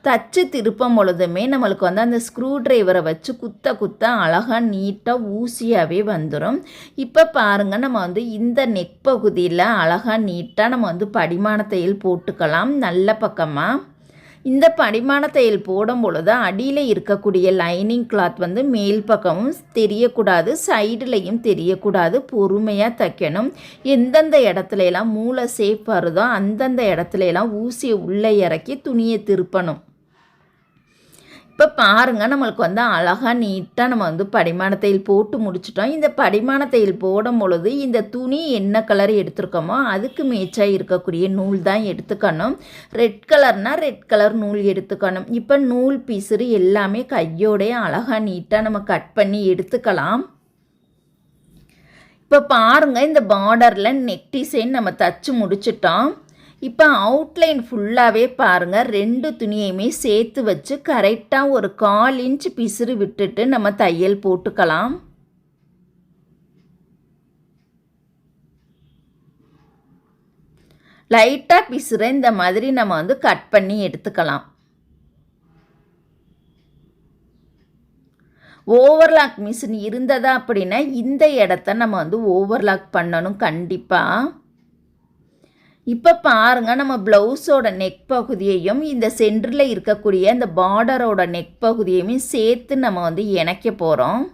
Speaker 1: தச்சு திருப்பும் பொழுதுமே நம்மளுக்கு வந்து அந்த ஸ்க்ரூ ட்ரைவரை வச்சு குத்த அழகாக நீட்டாக ஊசியாகவே வந்து. இப்போ பாருங்கள், நம்ம வந்து இந்த நெக் பகுதியில் அழகாக நீட்டாக நம்ம வந்து படிமான தையல் போட்டுக்கலாம். நல்ல பக்கமாக இந்த படிமான தையல் போடும் பொழுது அடியில் இருக்கக்கூடிய லைனிங் கிளாத் வந்து மேல் பக்கமும் தெரியக்கூடாது, சைடுலையும் தெரியக்கூடாது. பொறுமையாக தைக்கணும். எந்தெந்த இடத்துல எல்லாம் மூளை சேஃப் வருதோ அந்தந்த இடத்துல எல்லாம் ஊசியை உள்ளே இறக்கி துணியை திருப்பணும். இப்போ பாருங்கள், நம்மளுக்கு வந்து அழகாக நீட்டாக நம்ம வந்து படிமான தையல் போட்டு முடிச்சிட்டோம். இந்த படிமான தையல் போடும் பொழுது இந்த துணி என்ன கலர் எடுத்துருக்கோமோ அதுக்கு மேட்சாக இருக்கக்கூடிய நூல் தான் எடுத்துக்கணும். ரெட் கலர்னால் ரெட் கலர் நூல் எடுத்துக்கணும். இப்போ நூல் பிசுறு எல்லாமே கையோடைய அழகாக நீட்டாக நம்ம கட் பண்ணி எடுத்துக்கலாம். இப்போ பாருங்கள், இந்த பார்டரில் நெக் டிசைன் நம்ம தச்சு முடிச்சிட்டோம். இப்போ அவுட்லைன் ஃபுல்லாகவே பாருங்கள், 2 துணியையுமே சேர்த்து வச்சு கரெக்டாக ஒரு 1/4 இன்ச் பிசுறு விட்டுட்டு நம்ம தையல் போட்டுக்கலாம். லைட்டாக பிசுறை இந்த மாதிரி நம்ம வந்து கட் பண்ணி எடுத்துக்கலாம். ஓவர்லாக் மிஷின் இருந்ததா அப்படின்னா இந்த இடத்த நம்ம வந்து ஓவர்லாக் பண்ணணும் கண்டிப்பாக. இப்போ பாருங்கள், நம்ம ப்ளவுஸோட நெக் பகுதியையும் இந்த சென்டரில் இருக்கக்கூடிய இந்த பார்டரோட நெக் பகுதியையுமே சேர்த்து நம்ம வந்து இணைக்க போகிறோம்.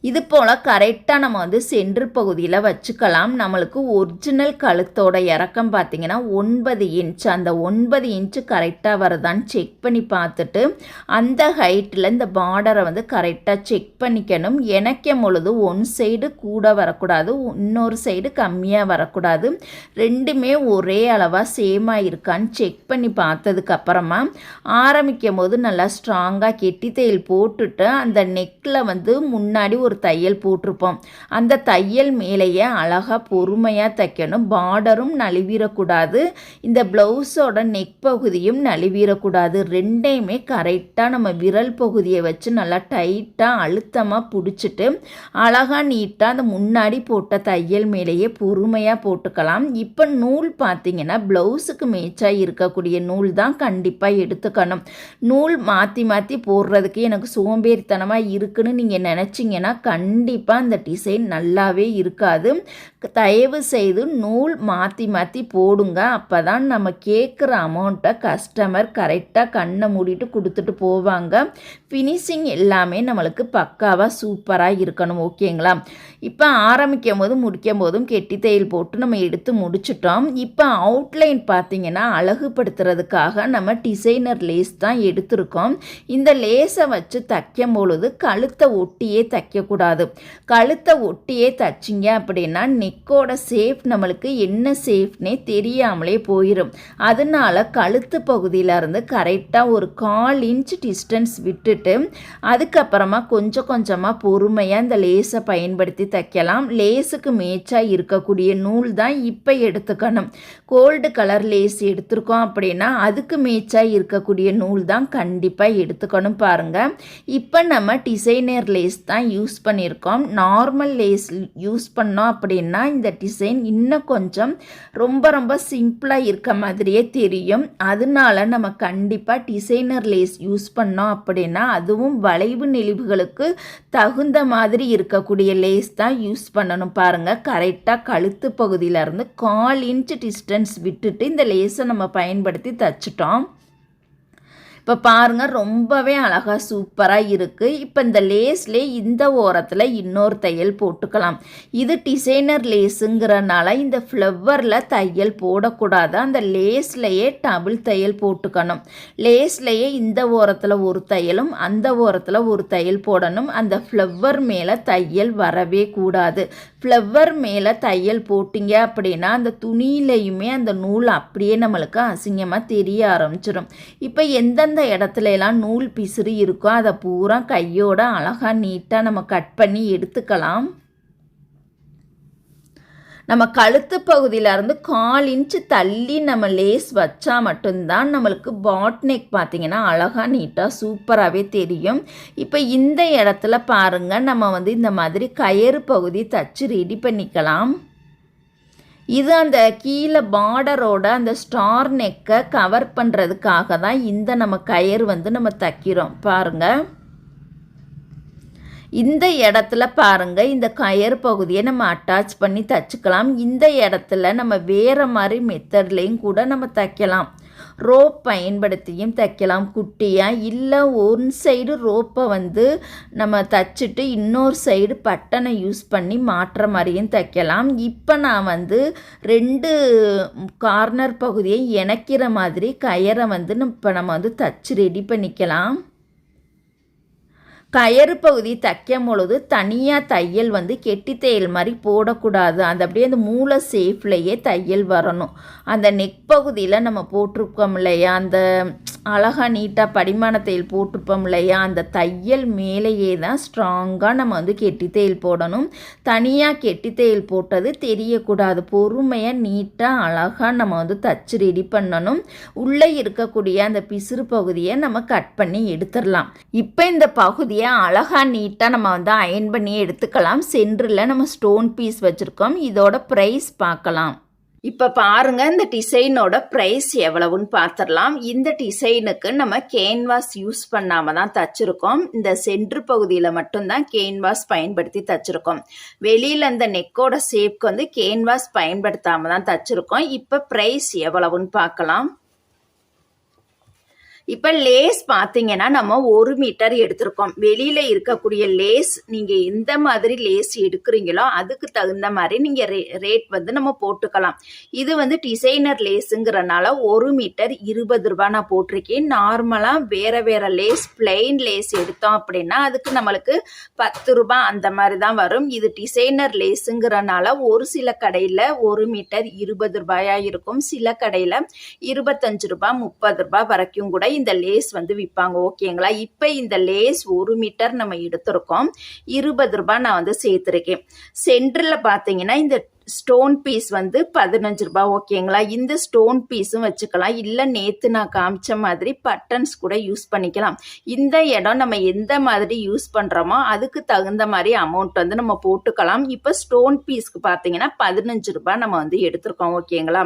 Speaker 1: இது போல் கரெக்டாக நம்ம வந்து சென்டர் பகுதியில் வச்சுக்கலாம். நம்மளுக்கு ஒரிஜினல் கழுத்தோட இறக்கம் பார்த்திங்கன்னா 9 இன்ச். அந்த 9 இன்ச்சு கரெக்டாக வருதான்னு செக் பண்ணி பார்த்துட்டு அந்த ஹைட்டில் இந்த பார்டரை வந்து கரெக்டாக செக் பண்ணிக்கணும். இணைக்கும் பொழுது ஒன் சைடு கூட வரக்கூடாது, இன்னொரு சைடு கம்மியாக வரக்கூடாது. ரெண்டுமே ஒரே அளவாக சேமாக இருக்கான்னு செக் பண்ணி பார்த்ததுக்கப்புறமா ஆரம்பிக்கும் போது நல்லா ஸ்ட்ராங்காக கெட்டி தையல் போட்டுட்டு அந்த நெக்கில் வந்து முன்னாடி ஒரு தையல் போட்டிருப்போம். அந்த தையல் மேலேயே அழகாக பொறுமையாக தைக்கணும். பார்டரும் நழுவிடக்கூடாது, இந்த ப்ளவுஸோட நெக் பகுதியும் நழுவிடக்கூடாது. ரெண்டையுமே கரெக்டாக நம்ம விரல் பகுதியை வச்சு நல்லா டைட்டாக அழுத்தமாக பிடிச்சிட்டு அழகாக நீட்டாக அந்த முன்னாடி போட்ட தையல் மேலேயே பொறுமையாக போட்டுக்கலாம். இப்போ நூல் பார்த்திங்கன்னா ப்ளவுஸுக்கு மேட்சாக இருக்கக்கூடிய நூல் தான் கண்டிப்பாக எடுத்துக்கணும். நூல் மாற்றி மாற்றி போடுறதுக்கு எனக்கு சோம்பேறித்தனமாக இருக்குன்னு நீங்கள் நினச்சிங்கன்னா கண்டிப்பாக அந்த டிசைன் நல்லாவே இருக்காது. தயவு செய்து நூல் மாற்றி மாற்றி போடுங்க. அப்போ தான் நம்ம கேட்குற அமௌண்ட்டை கஸ்டமர் கரெக்டாக கண்ணை மூடிட்டு கொடுத்துட்டு போவாங்க. ஃபினிஷிங் எல்லாமே நம்மளுக்கு பக்காவாக சூப்பராக இருக்கணும். ஓகேங்களா? இப்போ ஆரம்பிக்கும் போதும் முடிக்கும் போதும் கெட்டி தையல் போட்டு நம்ம எடுத்து முடிச்சிட்டோம். இப்போ அவுட்லைன் பார்த்திங்கன்னா அழகுபடுத்துறதுக்காக நம்ம டிசைனர் லேஸ் தான் எடுத்திருக்கோம். இந்த லேஸை வச்சு தைக்கும் பொழுது கழுத்தை ஒட்டியே தைக்கக்கூடாது. கழுத்தை ஒட்டியே தைச்சிங்க அப்படின்னா நெக்கோட சேஃப் நம்மளுக்கு என்ன சேஃப்னே தெரியாமலே போயிடும். அதனால கழுத்து பகுதியிலேருந்து கரெக்டாக ஒரு 1/4 இன்ச் டிஸ்டன்ஸ் விட்டுட்டு அதுக்கப்புறமா கொஞ்சம் கொஞ்சமாக பொறுமையாக இந்த லேஸை பயன்படுத்தி தைக்கலாம். லேஸுக்கு மேட்சாக இருக்கக்கூடிய நூல் தான் இப்போ எடுத்துக்கணும். கோல்டு கலர் லேஸ் எடுத்துருக்கோம் அப்படின்னா அதுக்கு மேட்சாக இருக்கக்கூடிய நூல் தான் கண்டிப்பாக எடுத்துக்கணும். பாருங்கள், இப்போ நம்ம டிசைனர் லேஸ் தான் யூஸ் பண்ணியிருக்கோம். நார்மல் லேஸ் யூஸ் பண்ணோம் அப்படின்னா இந்த டிசைன் இன்னும் கொஞ்சம் ரொம்ப ரொம்ப சிம்பிளாக இருக்க மாதிரியே தெரியும். அதனால நம்ம கண்டிப்பாக டிசைனர் லேஸ் யூஸ் பண்ணோம் அப்படின்னா அதுவும் வளைவு நெளிவுகளுக்கு தகுந்த மாதிரி இருக்கக்கூடிய லேஸ் தான் யூஸ் பண்ணணும். பாருங்கள், கரெக்டாக கழுத்து பகுதியிலேருந்து 1/4 இன்ச் டிஸ்டன்ஸ் விட்டுட்டு இந்த லேஸை நம்ம பயன்படுத்தி தைச்சிட்டோம். இப்போ பாருங்கள், ரொம்பவே அழகாக சூப்பராக இருக்குது. இப்போ இந்த லேஸ்லேயே இந்த ஓரத்தில் இன்னொரு தையல் போட்டுக்கலாம். இது டிசைனர் லேஸுங்கிறனால இந்த ஃப்ளவரில் தையல் போடக்கூடாது. அந்த லேஸ்லேயே டபுள் தையல் போட்டுக்கணும். லேஸ்லேயே இந்த ஓரத்தில் ஒரு தையலும் அந்த ஓரத்தில் ஒரு தையல் போடணும். அந்த ஃப்ளவர் மேலே தையல் வரவே கூடாது. ஃப்ளவர் மேலே தையல் போட்டிங்க அப்படின்னா அந்த துணியிலையுமே அந்த நூல் அப்படியே நம்மளுக்கு அசிங்கமாக தெரிய ஆரம்பிச்சிடும். இப்போ எந்தெந்த இடத்துல எல்லாம் நூல் பிசுறு இருக்கோ அதை பூரா கையோட அழகாக நீட்டாக நம்ம கட் பண்ணி எடுத்துக்கலாம். நம்ம கழுத்து பகுதியிலேருந்து 1/4 இன்ச்சு தள்ளி நம்ம லேஸ் வச்சா மட்டும்தான் நம்மளுக்கு பாட் நெக் பார்த்திங்கன்னா அழகாக நீட்டாக சூப்பராகவே தெரியும். இப்போ இந்த இடத்துல பாருங்கள், நம்ம வந்து இந்த மாதிரி கயிறு பகுதி தச்சு ரெடி பண்ணிக்கலாம். இது அந்த கீழே பார்டரோட அந்த ஸ்டார் நெக்கை கவர் பண்ணுறதுக்காக தான் இந்த நம்ம கயிறு வந்து நம்ம தைக்கிறோம். பாருங்கள், இந்த இடத்துல பாருங்கள், இந்த கயிறு பகுதியை நம்ம அட்டாச் பண்ணி தைச்சிக்கலாம். இந்த இடத்துல நம்ம வேறு மாதிரி மெத்தட்லேயும் கூட நம்ம தைக்கலாம். ரோப் பயன்படுத்தியும் தைக்கலாம் குட்டியாக. இல்லை ஒன் சைடு ரோப்பை வந்து நம்ம தைச்சிட்டு இன்னொரு சைடு பட்டனை யூஸ் பண்ணி மாற்ற மாதிரியும் தைக்கலாம். இப்போ நான் வந்து 2 கார்னர் பகுதியை இணைக்கிற மாதிரி கயரை வந்து இப்போ நம்ம வந்து தச்சு ரெடி பண்ணிக்கலாம். கயறு பகுதி தைக்கும் பொழுது தனியாக தையல் வந்து கெட்டி தையல் மாதிரி போடக்கூடாது. அது அப்படியே அந்த மூளை சேஃப்லேயே தையல் வரணும். அந்த நெக் பகுதியில் நம்ம போட்டிருக்கோம் இல்லையா, அந்த அழகாக நீட்டாக படிமான தையல் போட்டிருப்போம் இல்லையா, அந்த தையல் மேலேயே தான் ஸ்ட்ராங்காக நம்ம வந்து கெட்டி தையல் போடணும். தனியாக கெட்டி தையல் போட்டது தெரியக்கூடாது. பொறுமையாக நீட்டாக அழகாக நம்ம வந்து தச்சு ரெடி பண்ணணும். உள்ளே இருக்கக்கூடிய அந்த பிசுறு பகுதியை நம்ம கட் பண்ணி எடுத்துடலாம். இப்போ இந்த பகுதியை அழகாக நீட்டாக நம்ம வந்து அயன் பண்ணி எடுத்துக்கலாம். சென்டரில் நம்ம ஸ்டோன் பீஸ் வச்சுருக்கோம். இதோட ப்ரைஸ் பார்க்கலாம். இப்போ பாருங்கள், இந்த டிசைனோட ப்ரைஸ் எவ்வளவுன்னு பார்த்துடலாம். இந்த டிசைனுக்கு நம்ம கேன்வாஸ் யூஸ் பண்ணாமல் தான் தச்சுருக்கோம். இந்த சென்ட்ரு பகுதியில் மட்டும்தான் கேன்வாஸ் பயன்படுத்தி தச்சுருக்கோம். வெளியில் அந்த நெக்கோட ஷேப்க்கு வந்து கேன்வாஸ் பயன்படுத்தாமல் தான் தச்சுருக்கோம். இப்போ ப்ரைஸ் எவ்வளவுன்னு பார்க்கலாம். இப்போ லேஸ் பார்த்தீங்கன்னா நம்ம 1 மீட்டர் எடுத்திருக்கோம். வெளியில் இருக்கக்கூடிய லேஸ் நீங்கள் எந்த மாதிரி லேஸ் எடுக்கிறீங்களோ அதுக்கு தகுந்த மாதிரி நீங்கள் ரேட் வந்து நம்ம போட்டுக்கலாம். இது வந்து டிசைனர் லேஸுங்கிறனால 1 மீட்டர் 20 ரூபா நான் போட்டிருக்கேன். நார்மலாக வேறு லேஸ் பிளெயின் லேஸ் எடுத்தோம் அப்படின்னா அதுக்கு நம்மளுக்கு 10 ரூபா அந்த மாதிரி தான் வரும். இது டிசைனர் லேஸுங்கிறனால ஒரு சில கடையில் 1 மீட்டர் 20 ரூபாயா இருக்கும். சில கடையில் 25 ரூபா 30 ரூபா வரைக்கும் கூட இந்த லேஸ் வந்து விற்பாங்க. ஓகேங்களா. இப்போ இந்த லேஸ் 1 மீட்டர் நம்ம எடுத்திருக்கோம். 20 ரூபாய் நான் வந்து சேர்த்துருக்கேன். சென்டரில் பார்த்தீங்கன்னா இந்த ஸ்டோன் பீஸ் வந்து 15 ரூபாய். ஓகேங்களா. இந்த ஸ்டோன் பீஸும் வச்சுக்கலாம். இல்லை நேற்று நான் காமிச்ச மாதிரி பட்டன்ஸ் கூட யூஸ் பண்ணிக்கலாம். இந்த இடம் நம்ம எந்த மாதிரி யூஸ் பண்ணுறோமோ அதுக்கு தகுந்த மாதிரி அமௌண்ட் வந்து நம்ம போட்டுக்கலாம். இப்போ ஸ்டோன் பீஸ்க்கு பார்த்தீங்கன்னா 15 ரூபாய் நம்ம வந்து எடுத்திருக்கோம். ஓகேங்களா.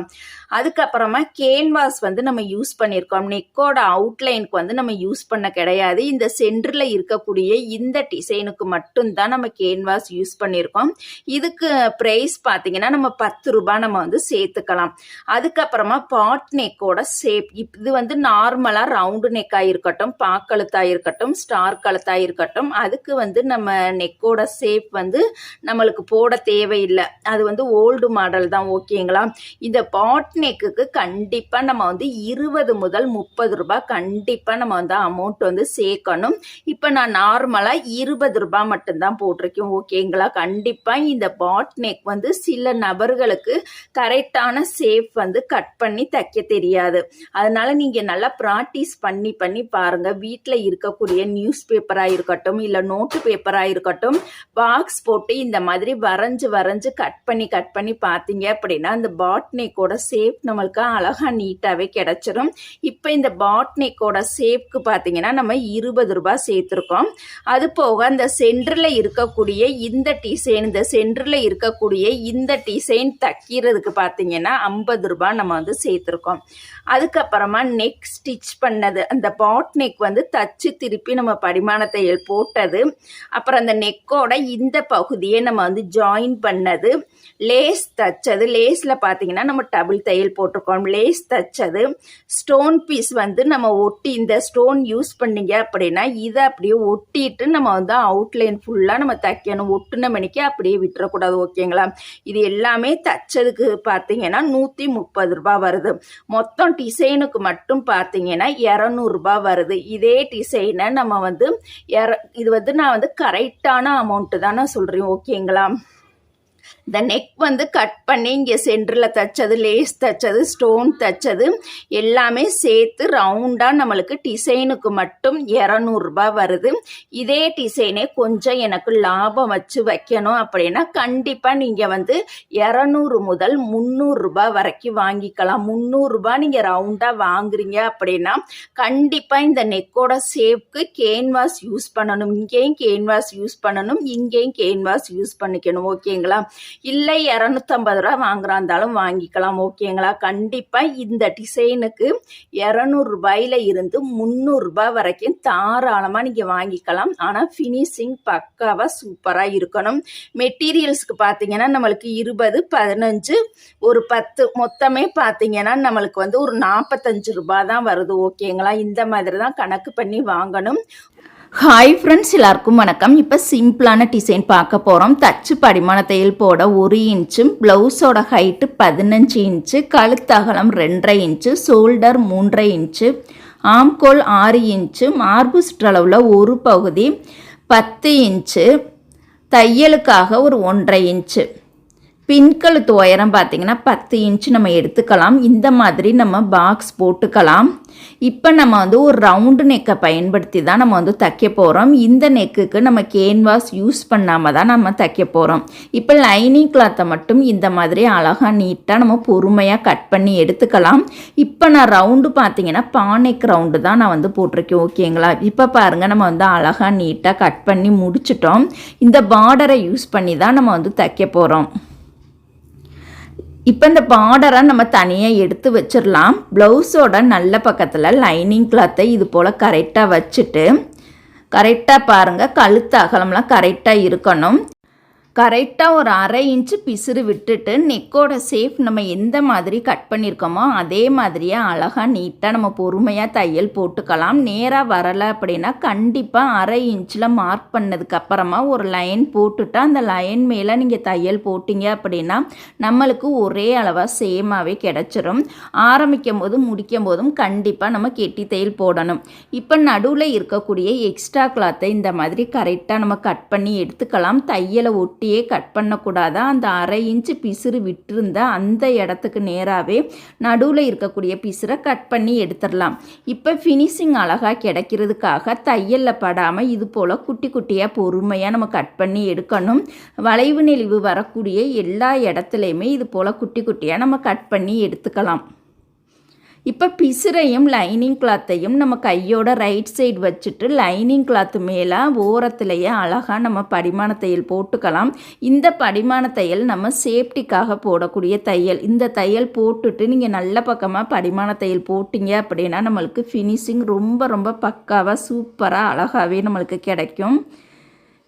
Speaker 1: அதுக்கப்புறமா கேன்வாஸ் வந்து நம்ம யூஸ் பண்ணியிருக்கோம். நெக்கோட அவுட்லைனுக்கு வந்து நம்ம யூஸ் பண்ண கிடையாது. இந்த சென்டரில் இருக்கக்கூடிய இந்த டிசைனுக்கு மட்டும்தான் நம்ம கேன்வாஸ் யூஸ் பண்ணியிருக்கோம். இதுக்கு ப்ரைஸ் பார்த்தீங்கன்னா நம்ம 10 ரூபாய் நம்ம வந்து சேர்த்துக்கலாம். அதுக்கப்புறமா பாட் நெக்கோட ஷேப், இது வந்து நார்மலா ரவுண்டு நெக்கா இருக்கட்டும், பாக்கழுத்தா இருக்கட்டும், ஸ்டார் கழுத்தா இருக்கட்டும், அதுக்கு வந்து நம்ம நெக்கோட ஷேப் வந்து நம்மளுக்கு போட தேவையில்லை. அது வந்து ஓல்டு மாடல் தான். ஓகேங்களா. இந்த பாட் நெக்குக்கு கண்டிப்பா நம்ம வந்து 20 முதல் 30 ரூபாய் கண்டிப்பா நம்ம வந்து அமௌண்ட் வந்து சேர்க்கணும். இப்ப நான் நார்மலா 20 ரூபாய் மட்டும்தான் போட்டிருக்கேன். ஓகேங்களா. கண்டிப்பா இந்த பாட் நெக் வந்து சில நபர்களுக்கு கரெக்டான ஷேப் வந்து கட் பண்ணி தைக்க தெரியாது. அதனால நீங்க நல்லா ப்ராக்டிஸ் பண்ணி பாருங்க. வீட்டில் இருக்கக்கூடிய நியூஸ் பேப்பரா இருக்கட்டும், இல்லை நோட்டு பேப்பரா இருக்கட்டும், பாக்ஸ் போட்டு இந்த மாதிரி வரைஞ்சு கட் பண்ணி பார்த்தீங்க அப்படின்னா அந்த பாட்னேக்கோட ஷேப் நம்மளுக்கு அழகா நீட்டாவே கிடைச்சிடும். இப்போ இந்த பாட்னேக்கோட ஷேப்க்கு பார்த்தீங்கன்னா நம்ம 20 ரூபாய் சேர்த்துருக்கோம். அது போக அந்த சென்டரில் இருக்கக்கூடிய இந்த டிசைன், இந்த சென்டரில் இருக்கக்கூடிய இந்த டிசைன் தைக்கிறதுக்கு பார்த்தீங்கன்னா 50 ரூபாய் நம்ம வந்து சேர்த்துருக்கோம். அதுக்கப்புறமா நெக் ஸ்டிச் பண்ணது, அந்த பாட் நெக் வந்து தச்சு திருப்பி நம்ம படிமான தையல் போட்டது, அப்புறம் அந்த நெக்கோட இந்த பகுதியை நம்ம வந்து ஜாயின் பண்ணது, லேஸ் தச்சது, லேஸில் பார்த்தீங்கன்னா நம்ம டபுள் தையல் போட்டிருக்கோம், லேஸ் தச்சது, ஸ்டோன் பீஸ் வந்து நம்ம ஒட்டி, இந்த ஸ்டோன் யூஸ் பண்ணீங்க அப்படின்னா இதை அப்படியே ஒட்டிட்டு நம்ம வந்து அவுட்லைன் ஃபுல்லாக நம்ம தைக்கணும். ஒட்டுன மணிக்கு அப்படியே விட்டுறக்கூடாது. ஓகேங்களா. இது எல்லாமே தச்சதுக்கு பார்த்தீங்கன்னா 130 ரூபாய் வருது. மொத்தம் டிசைனுக்கு மட்டும் பார்த்தீங்கன்னா 200 ரூபாய் வருது. இதே டிசைனை நம்ம வந்து இது வந்து நான் வந்து கரெக்டான அமௌண்ட்டு தான் நான் சொல்கிறேன். ஓகேங்களா. இந்த நெக் வந்து கட் பண்ணி இங்கே சென்டரில் தைச்சது, லேஸ் தைச்சது, ஸ்டோன் தைச்சது எல்லாமே சேர்த்து ரவுண்டாக நம்மளுக்கு டிசைனுக்கு மட்டும் 200 ரூபாய் வருது. இதே டிசைனே கொஞ்சம் எனக்கு லாபம் வச்சு வைக்கணும் அப்படின்னா கண்டிப்பாக நீங்கள் வந்து 200 முதல் 300 ரூபாய் வரைக்கும் வாங்கிக்கலாம். 300 ரூபாய் நீங்கள் ரவுண்டாக வாங்குறீங்க அப்படின்னா கண்டிப்பாக இந்த நெக்கோட ஷேப்க்கு கேன்வாஸ் யூஸ் பண்ணணும். இங்கேயும் கேன்வாஸ் யூஸ் பண்ணணும், இங்கேயும் கேன்வாஸ் யூஸ் பண்ணிக்கணும். ஓகேங்களா. இல்லை 250 ரூபா வாங்குறா இருந்தாலும் வாங்கிக்கலாம். ஓகேங்களா? கண்டிப்பாக இந்த டிசைனுக்கு 200 ரூபாயில இருந்து 300 ரூபாய் வரைக்கும் தாராளமாக நீங்கள் வாங்கிக்கலாம். ஆனால் ஃபினிஷிங் பக்காவாக சூப்பராக இருக்கணும். மெட்டீரியல்ஸ்க்கு பார்த்தீங்கன்னா நம்மளுக்கு 20, 15, ஒரு 10 மொத்தமே பார்த்தீங்கன்னா நம்மளுக்கு வந்து ஒரு 45 ரூபாய் தான் வருது. ஓகேங்களா? இந்த மாதிரி தான் கணக்கு பண்ணி வாங்கணும். ஹாய் ஃப்ரெண்ட்ஸ், எல்லாருக்கும் வணக்கம். இப்போ சிம்பிளான டிசைன் பார்க்க போகிறோம். தச்சு படிமான தையல் போட 1 இன்ச்சு, ப்ளவுஸோட ஹைட்டு 15 இன்ச்சு, கழுத்தகலம் 2.5 இன்ச்சு, ஷோல்டர் 3.5 இன்ச்சு, ஆம்கோல் 6 இன்ச்சு, மார்பு சுற்றளவில் ஒரு பகுதி 10 இன்ச்சு, தையலுக்காக ஒரு 1.5 இன்ச்சு, பின்கழுத்து உயரம் பார்த்திங்கன்னா 10 இன்ச்சு நம்ம எடுத்துக்கலாம். இந்த மாதிரி நம்ம பாக்ஸ் போட்டுக்கலாம். இப்போ நம்ம வந்து ஒரு ரவுண்டு நெக்கை பயன்படுத்தி தான் நம்ம வந்து தைக்க போகிறோம். இந்த நெக்குக்கு நம்ம கேன்வாஸ் யூஸ் பண்ணாமல் தான் நம்ம தைக்க போகிறோம். இப்போ லைனிங் கிளாத்தை மட்டும் இந்த மாதிரி அழகாக நீட்டாக நம்ம பொறுமையாக கட் பண்ணி எடுத்துக்கலாம். இப்போ நான் ரவுண்டு பார்த்திங்கன்னா பானைக்கு ரவுண்டு தான் நான் வந்து போட்டிருக்கேன். ஓகேங்களா? இப்போ பாருங்கள், நம்ம வந்து அழகாக நீட்டாக கட் பண்ணி முடிச்சிட்டோம். இந்த பார்டரை யூஸ் பண்ணி தான் நம்ம வந்து தைக்க போகிறோம். இப்போ இந்த பார்டரை நம்ம தனியாக எடுத்து வச்சிடலாம். ப்ளவுஸோட நல்ல பக்கத்தில் லைனிங் கிளாத்தை இது போல் கரெக்டாக வச்சுட்டு, கரெக்டாக பாருங்கள், கழுத்து அகலம்லாம் கரெக்டாக இருக்கணும். கரெக்டாக ஒரு 1/2 இன்ச்சு பிசுறு விட்டுட்டு நெக்கோட ஷேப் நம்ம எந்த மாதிரி கட் பண்ணியிருக்கோமோ அதே மாதிரியே அழகாக நீட்டாக நம்ம பொறுமையாக தையல் போட்டுக்கலாம். நேராக வரலை அப்படின்னா கண்டிப்பாக 1/2 இன்ச்சில் மார்க் பண்ணதுக்கப்புறமா ஒரு லைன் போட்டுட்டு அந்த லைன் மேலே நீங்கள் தையல் போட்டிங்க அப்படின்னா நம்மளுக்கு ஒரே அளவாக சேமாகவே கிடச்சிரும். ஆரம்பிக்கும் போதும் முடிக்கும் போதும் கண்டிப்பாக நம்ம கெட்டி தையல் போடணும். இப்போ நடுவில் இருக்கக்கூடிய எக்ஸ்ட்ரா கிளாத்தை இந்த மாதிரி கரெக்டாக நம்ம கட் பண்ணி எடுத்துக்கலாம். தையலை ஒட்டி கட் பண்ணக்கூடாதா, அந்த 1/2 இன்ச்சு பிசுறு விட்டுருந்த அந்த இடத்துக்கு நேராகவே நடுவில் இருக்கக்கூடிய பிசுரை கட் பண்ணி எடுத்துடலாம். இப்போ ஃபினிஷிங் அழகாக கிடைக்கிறதுக்காக தையலில் படாமல் இது போல் குட்டி குட்டியாக பொறுமையாக நம்ம கட் பண்ணி எடுக்கணும். வளைவு நெளிவு வரக்கூடிய எல்லா இடத்துலையுமே இது போல் குட்டி குட்டியாக நம்ம கட் பண்ணி எடுத்துக்கலாம். இப்போ பிசுரையும் லைனிங் கிளாத்தையும் நம்ம கையோட ரைட் சைடு வச்சுட்டு லைனிங் கிளாத்து மேலே ஓரத்துலேயே அழகாக நம்ம படிமான தையல் போட்டுக்கலாம். இந்த படிமான தையல் நம்ம சேஃப்டிக்காக போடக்கூடிய தையல். இந்த தையல் போட்டுட்டு நீங்கள் நல்ல பக்கமாக படிமான தையல் போட்டிங்க அப்படின்னா நம்மளுக்கு ஃபினிஷிங் ரொம்ப ரொம்ப பக்காவாக சூப்பராக அழகாகவே நம்மளுக்கு கிடைக்கும்.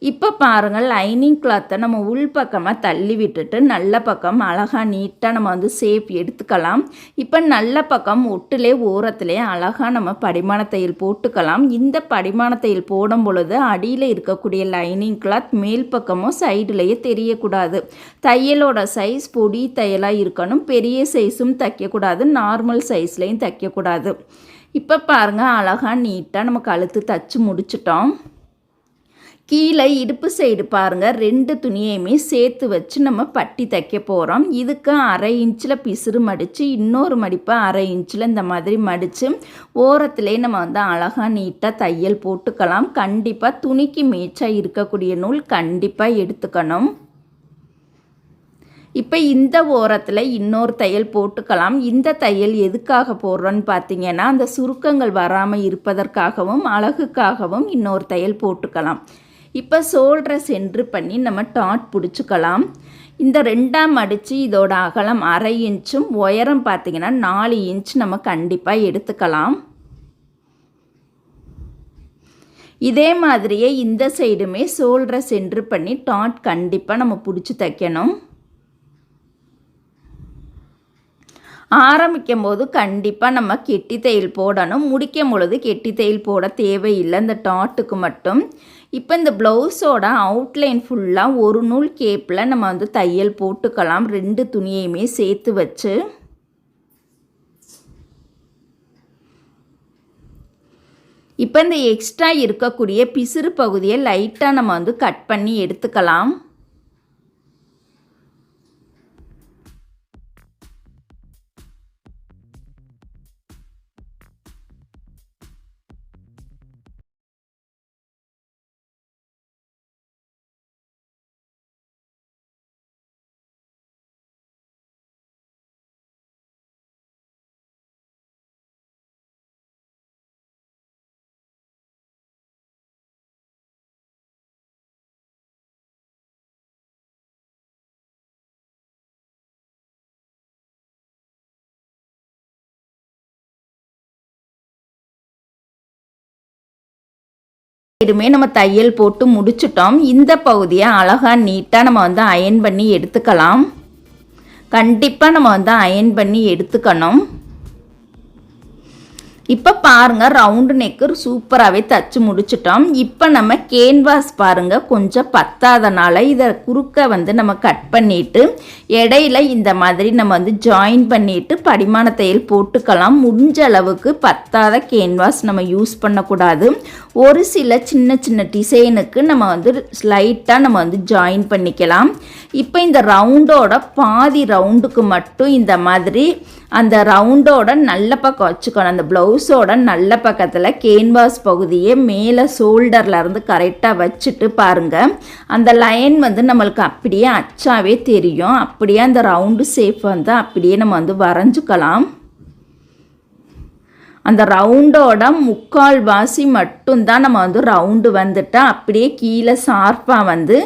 Speaker 1: இப்போ பாருங்கள், லைனிங் கிளாத்தை நம்ம உள் பக்கமாக தள்ளி விட்டுட்டு நல்ல பக்கம் அழகாக நீட்டாக நம்ம வந்து ஷேப் எடுத்துக்கலாம். இப்போ நல்ல பக்கம் ஒட்டுலே ஓரத்துலே அழகாக நம்ம படிமான தையல் போட்டுக்கலாம். இந்த படிமான தையல் போடும் பொழுது அடியில் இருக்கக்கூடிய லைனிங் கிளாத் மேல் பக்கமும் சைடுலேயே தெரியக்கூடாது. தையலோட சைஸ் பொடி தையலாக இருக்கணும். பெரிய சைஸும் தைக்கக்கூடாது, நார்மல் சைஸ்லேயும் தைக்கக்கூடாது. இப்போ பாருங்கள், அழகாக நீட்டாக நம்ம கழுத்து தச்சு முடிச்சிட்டோம். கீழே இடுப்பு சைடு பாருங்கள், 2 துணியையுமே சேர்த்து வச்சு நம்ம பட்டி தைக்க போகிறோம். இதுக்கு 1/2 இன்ச்சில் பிசுறு மடித்து இன்னொரு மடிப்பை 1/2 இன்ச்சில் இந்த மாதிரி மடித்து ஓரத்துலேயே நம்ம வந்து அழகாக நீட்டாக தையல் போட்டுக்கலாம். கண்டிப்பாக துணிக்கு மேய்ச்சாக இருக்கக்கூடிய நூல் கண்டிப்பாக எடுத்துக்கணும். இப்போ இந்த ஓரத்தில் இன்னொரு தையல் போட்டுக்கலாம். இந்த தையல் எதுக்காக போடுறோன்னு பார்த்தீங்கன்னா அந்த சுருக்கங்கள் வராமல் இருப்பதற்காகவும் அழகுக்காகவும் இன்னொரு தையல் போட்டுக்கலாம். இப்போ ஷோல்டரை சென்ட்ரு பண்ணி நம்ம டாட் பிடிச்சிக்கலாம். இந்த 2ஆக மடித்து இதோட அகலம் 1/2 இன்ச்சும் உயரம் பார்த்திங்கன்னா 4 இன்ச் நம்ம கண்டிப்பாக எடுத்துக்கலாம். இதே மாதிரியே இந்த சைடுமே ஷோல்டரை சென்ட்ரு பண்ணி டாட் கண்டிப்பாக நம்ம பிடிச்சி தைக்கணும். ஆரம்பிக்கும் போது கண்டிப்பாக நம்ம கெட்டி தையல் போடணும். முடிக்கும் பொழுது கெட்டி தையல் போட தேவையில்லை, இந்த டாட்டுக்கு மட்டும். இப்போ இந்த ப்ளவுஸோட அவுட்லைன் ஃபுல்லாக ஒரு நூல் கேப்பில் நம்ம வந்து தையல் போட்டுக்கலாம். 2 துணியையுமே சேர்த்து வச்சு இப்போ இந்த எக்ஸ்ட்ரா இருக்கக்கூடிய பிசுறு பகுதியை லைட்டாக நம்ம வந்து கட் பண்ணி எடுத்துக்கலாம். சைடுமே நம்ம தையல் போட்டு முடிச்சிட்டோம். இந்த பகுதியை அழகாக நீட்டாக நம்ம வந்து அயன் பண்ணி எடுத்துக்கலாம். கண்டிப்பாக நம்ம வந்து அயன் பண்ணி எடுத்துக்கணும். இப்போ பாருங்கள், ரவுண்டு நெக்கு சூப்பராகவே தச்சு முடிச்சிட்டோம். இப்போ நம்ம கேன்வாஸ் பாருங்கள் கொஞ்சம் பத்தாதனால இதை குறுக்க வந்து நம்ம கட் பண்ணிவிட்டு இடையில இந்த மாதிரி நம்ம வந்து ஜாயின் பண்ணிவிட்டு படிமான தையல் போட்டுக்கலாம். முடிஞ்ச அளவுக்கு பத்தாத கேன்வாஸ் நம்ம யூஸ் பண்ணக்கூடாது. ஒரு சில சின்ன சின்ன டிசைனுக்கு நம்ம வந்து ஸ்லைட்டாக நம்ம வந்து ஜாயின் பண்ணிக்கலாம். இப்போ இந்த ரவுண்டோட பாதி ரவுண்டுக்கு மட்டும் இந்த மாதிரி அந்த ரவுண்டோட நல்ல பக்கம் வச்சுக்கணும். அந்த ப்ளவுஸோட நல்ல பக்கத்தில் கேன்வாஸ் பகுதியை மேலே ஷோல்டர்லேருந்து கரெக்டாக வச்சுட்டு பாருங்கள், அந்த லைன் வந்து நம்மளுக்கு அப்படியே அச்சாவே தெரியும். அப்படியே அந்த ரவுண்டு ஷேப் வந்து அப்படியே நம்ம வந்து வரைஞ்சிக்கலாம். அந்த ரவுண்டோட முக்கால் வாசி மட்டும்தான் நம்ம வந்து ரவுண்டு வந்துட்டால் அப்படியே கீழே ஷார்ப்பாக வந்து